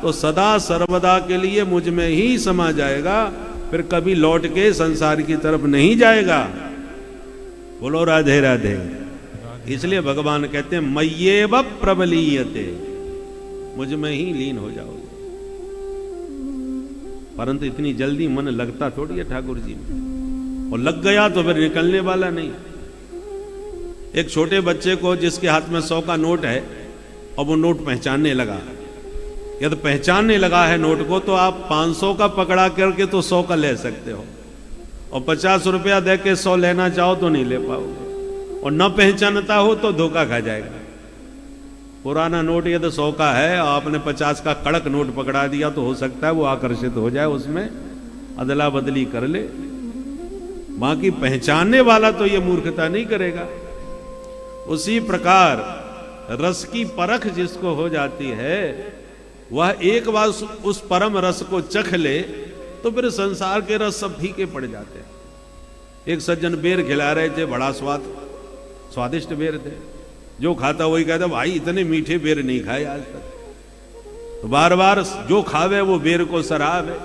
तो सदा सर्वदा के लिए मुझ में ही समा जाएगा, फिर कभी लौट के संसार की तरफ नहीं जाएगा। बोलो राधे राधे। इसलिए भगवान कहते हैं मय्येव प्रबलीयते, मुझ में ही लीन हो जाओगे। परंतु इतनी जल्दी मन लगता थोड़ी है ठाकुर जी में, और लग गया तो फिर निकलने वाला नहीं। एक छोटे बच्चे को जिसके हाथ में 100 का नोट है और वो नोट पहचानने लगा, यदि पहचानने लगा है नोट को, तो आप 500 का पकड़ा करके तो 100 का ले सकते हो, और 50 रुपया दे के 100 लेना चाहो तो नहीं ले पाओगे, और न पहचानता हो तो धोखा खा जाएगा। पुराना नोट यदि 100 का है और आपने 50 का कड़क नोट पकड़ा दिया तो हो सकता है वो आकर्षित हो जाए, उसमें अदला बदली कर ले। बाकी पहचानने वाला तो ये मूर्खता नहीं करेगा। उसी प्रकार रस की परख जिसको हो जाती है, वह एक बार उस परम रस को चख ले तो फिर संसार के रस सब फीके पड़ जाते हैं। एक सज्जन बेर खिला रहे थे, बड़ा स्वादिष्ट बेर थे, जो खाता वही कहता भाई इतने मीठे बेर नहीं खाए आज तक। तो बार बार जो खावे वो बेर को सराहे।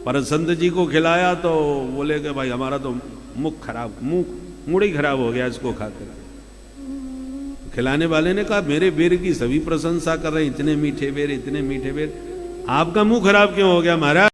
पर संत जी को खिलाया तो बोले कि भाई हमारा तो मुख खराब, मुंह ही खराब हो गया इसको खाकर। खिलाने वाले ने कहा मेरे बेर की सभी प्रशंसा कर रहे हैं, इतने मीठे बेर, इतने मीठे बेर, आपका मुंह खराब क्यों हो गया महाराज?